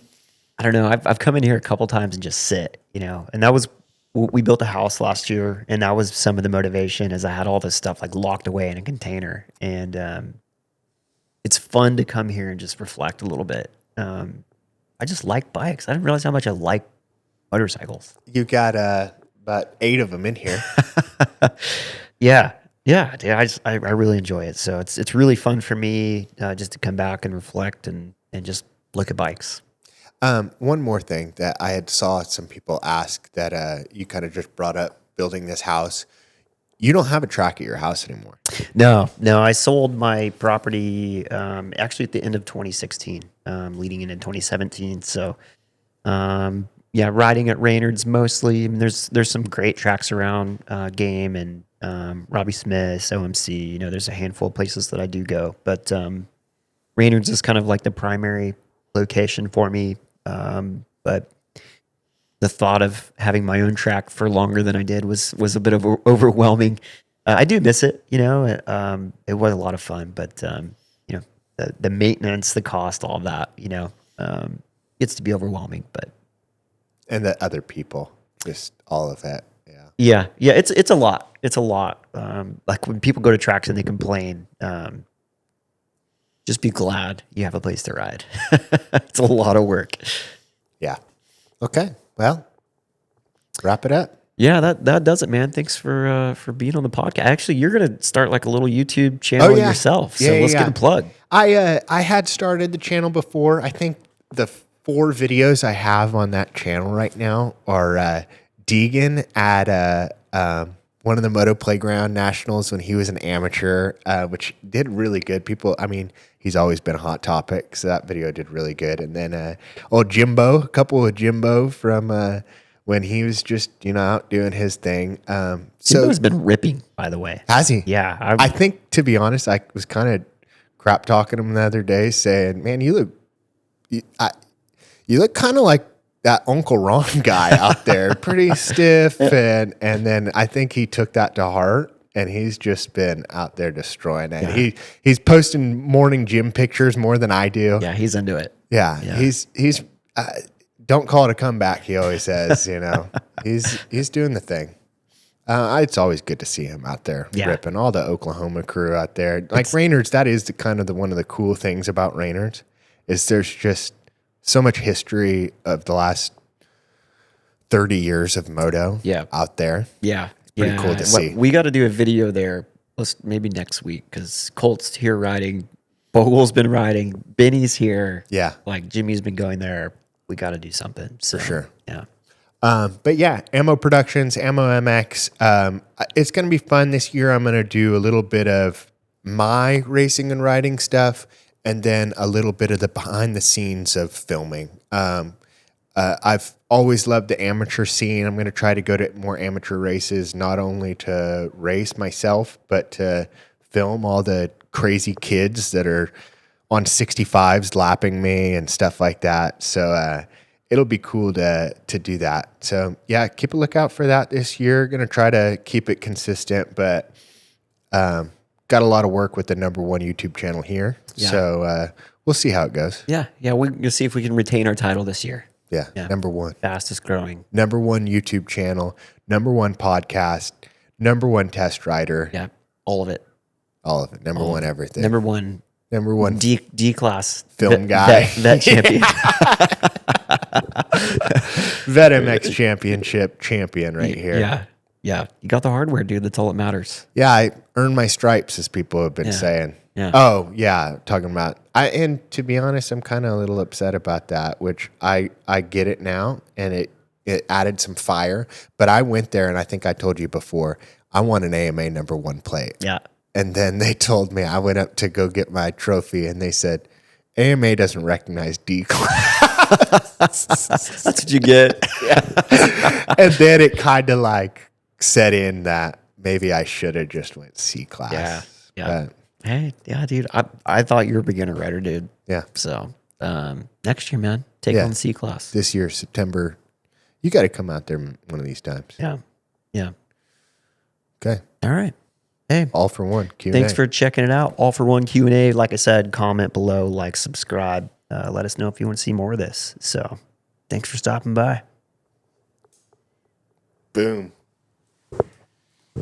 I don't know. I've come in here a couple times and just sit, and that was, we built a house last year, and that was some of the motivation, is I had all this stuff like locked away in a container, and it's fun to come here and just reflect a little bit. I just like bikes. I didn't realize how much I like motorcycles. You got about 8 of them in here. Yeah, dude, I really enjoy it. So it's really fun for me just to come back and reflect and just look at bikes. One more thing that I had saw some people ask that you kind of just brought up, building this house. You don't have a track at your house anymore. No. I sold my property actually at the end of 2016, leading into 2017. So riding at Raynard's mostly. I mean, there's some great tracks around, Game and Robbie Smith's, OMC. There's a handful of places that I do go, but Raynard's is kind of like the primary location for me. But the thought of having my own track for longer than I did was a bit of overwhelming. I do miss it, it was a lot of fun, but the maintenance, the cost, all of that, gets to be overwhelming. But And the other people, just all of that. yeah, it's a lot. It's a lot. Like when people go to tracks and they complain, just be glad you have a place to ride. It's a lot of work. Yeah. Okay. Well, wrap it up. Yeah, that does it, man. Thanks for being on the podcast. Actually, you're gonna start like a little YouTube channel yourself. So let's get a plug. I had started the channel before. I think the 4 videos I have on that channel right now are Deegan at one of the Moto Playground Nationals when he was an amateur, which did really good. He's always been a hot topic, so that video did really good. And then old Jimbo, a couple of Jimbo from when he was just out doing his thing. Jimbo's been ripping, by the way. Has he? Yeah, I think, to be honest, I was kind of crap talking him the other day, saying, "Man, you look kind of like that Uncle Ron guy out there, pretty stiff." And then I think he took that to heart, and he's just been out there destroying it. Yeah. He's posting morning gym pictures more than I do. Yeah, he's into it. Yeah. He's don't call it a comeback, he always says. He's doing the thing. It's always good to see him out there ripping. All the Oklahoma crew out there, like Raynard's. That is one of the cool things about Raynard's, is there's just so much history of the last 30 years of moto out there. Yeah. It's pretty cool to see. We got to do a video there maybe next week, because Colt's here riding, Bogle's been riding, Benny's here. Yeah. Like Jimmy's been going there. We got to do something. So, for sure. Yeah. But yeah, Ammo Productions, Ammo MX. It's going to be fun this year. I'm going to do a little bit of my racing and riding stuff, and then a little bit of the behind the scenes of filming. I've always loved the amateur scene. I'm going to try to go to more amateur races, not only to race myself, but to film all the crazy kids that are on 65s lapping me and stuff like that. So it'll be cool to do that. So yeah, keep a lookout for that this year. Going to try to keep it consistent, but got a lot of work with the #1 YouTube channel here. Yeah. So we'll see how it goes. Yeah. We'll see if we can retain our title this year. Yeah. Yeah. Number one. Fastest growing. Number one YouTube channel. Number one podcast. Number one test rider. Yeah. All of it. All of it. Number one everything. Number one D class film guy. Vet champion. Vet MX championship champion right here. Yeah. Yeah. You got the hardware, dude. That's all that matters. Yeah, I earned my stripes, as people have been saying. Yeah. Oh, yeah, talking about and to be honest, I'm kind of a little upset about that, which I get it now, and it added some fire. But I went there, and I think I told you before, I won an AMA number one plate. Yeah. And then they told me, I went up to go get my trophy, and they said, AMA doesn't recognize D class. That's what you get. And then it kind of like set in that maybe I should have just went C class. Yeah. Yeah. But, hey, yeah, dude. I thought you were a beginner rider, dude. yeah. So next year, man, take on C class. This year, September, you got to come out there one of these times. Yeah. Yeah. Okay. All right. Hey, All for one Q&A. thanks for checking it out. All for one Q&A. Like I said, comment below, like, subscribe. Let us know if you want to see more of this. So thanks for stopping by. Boom.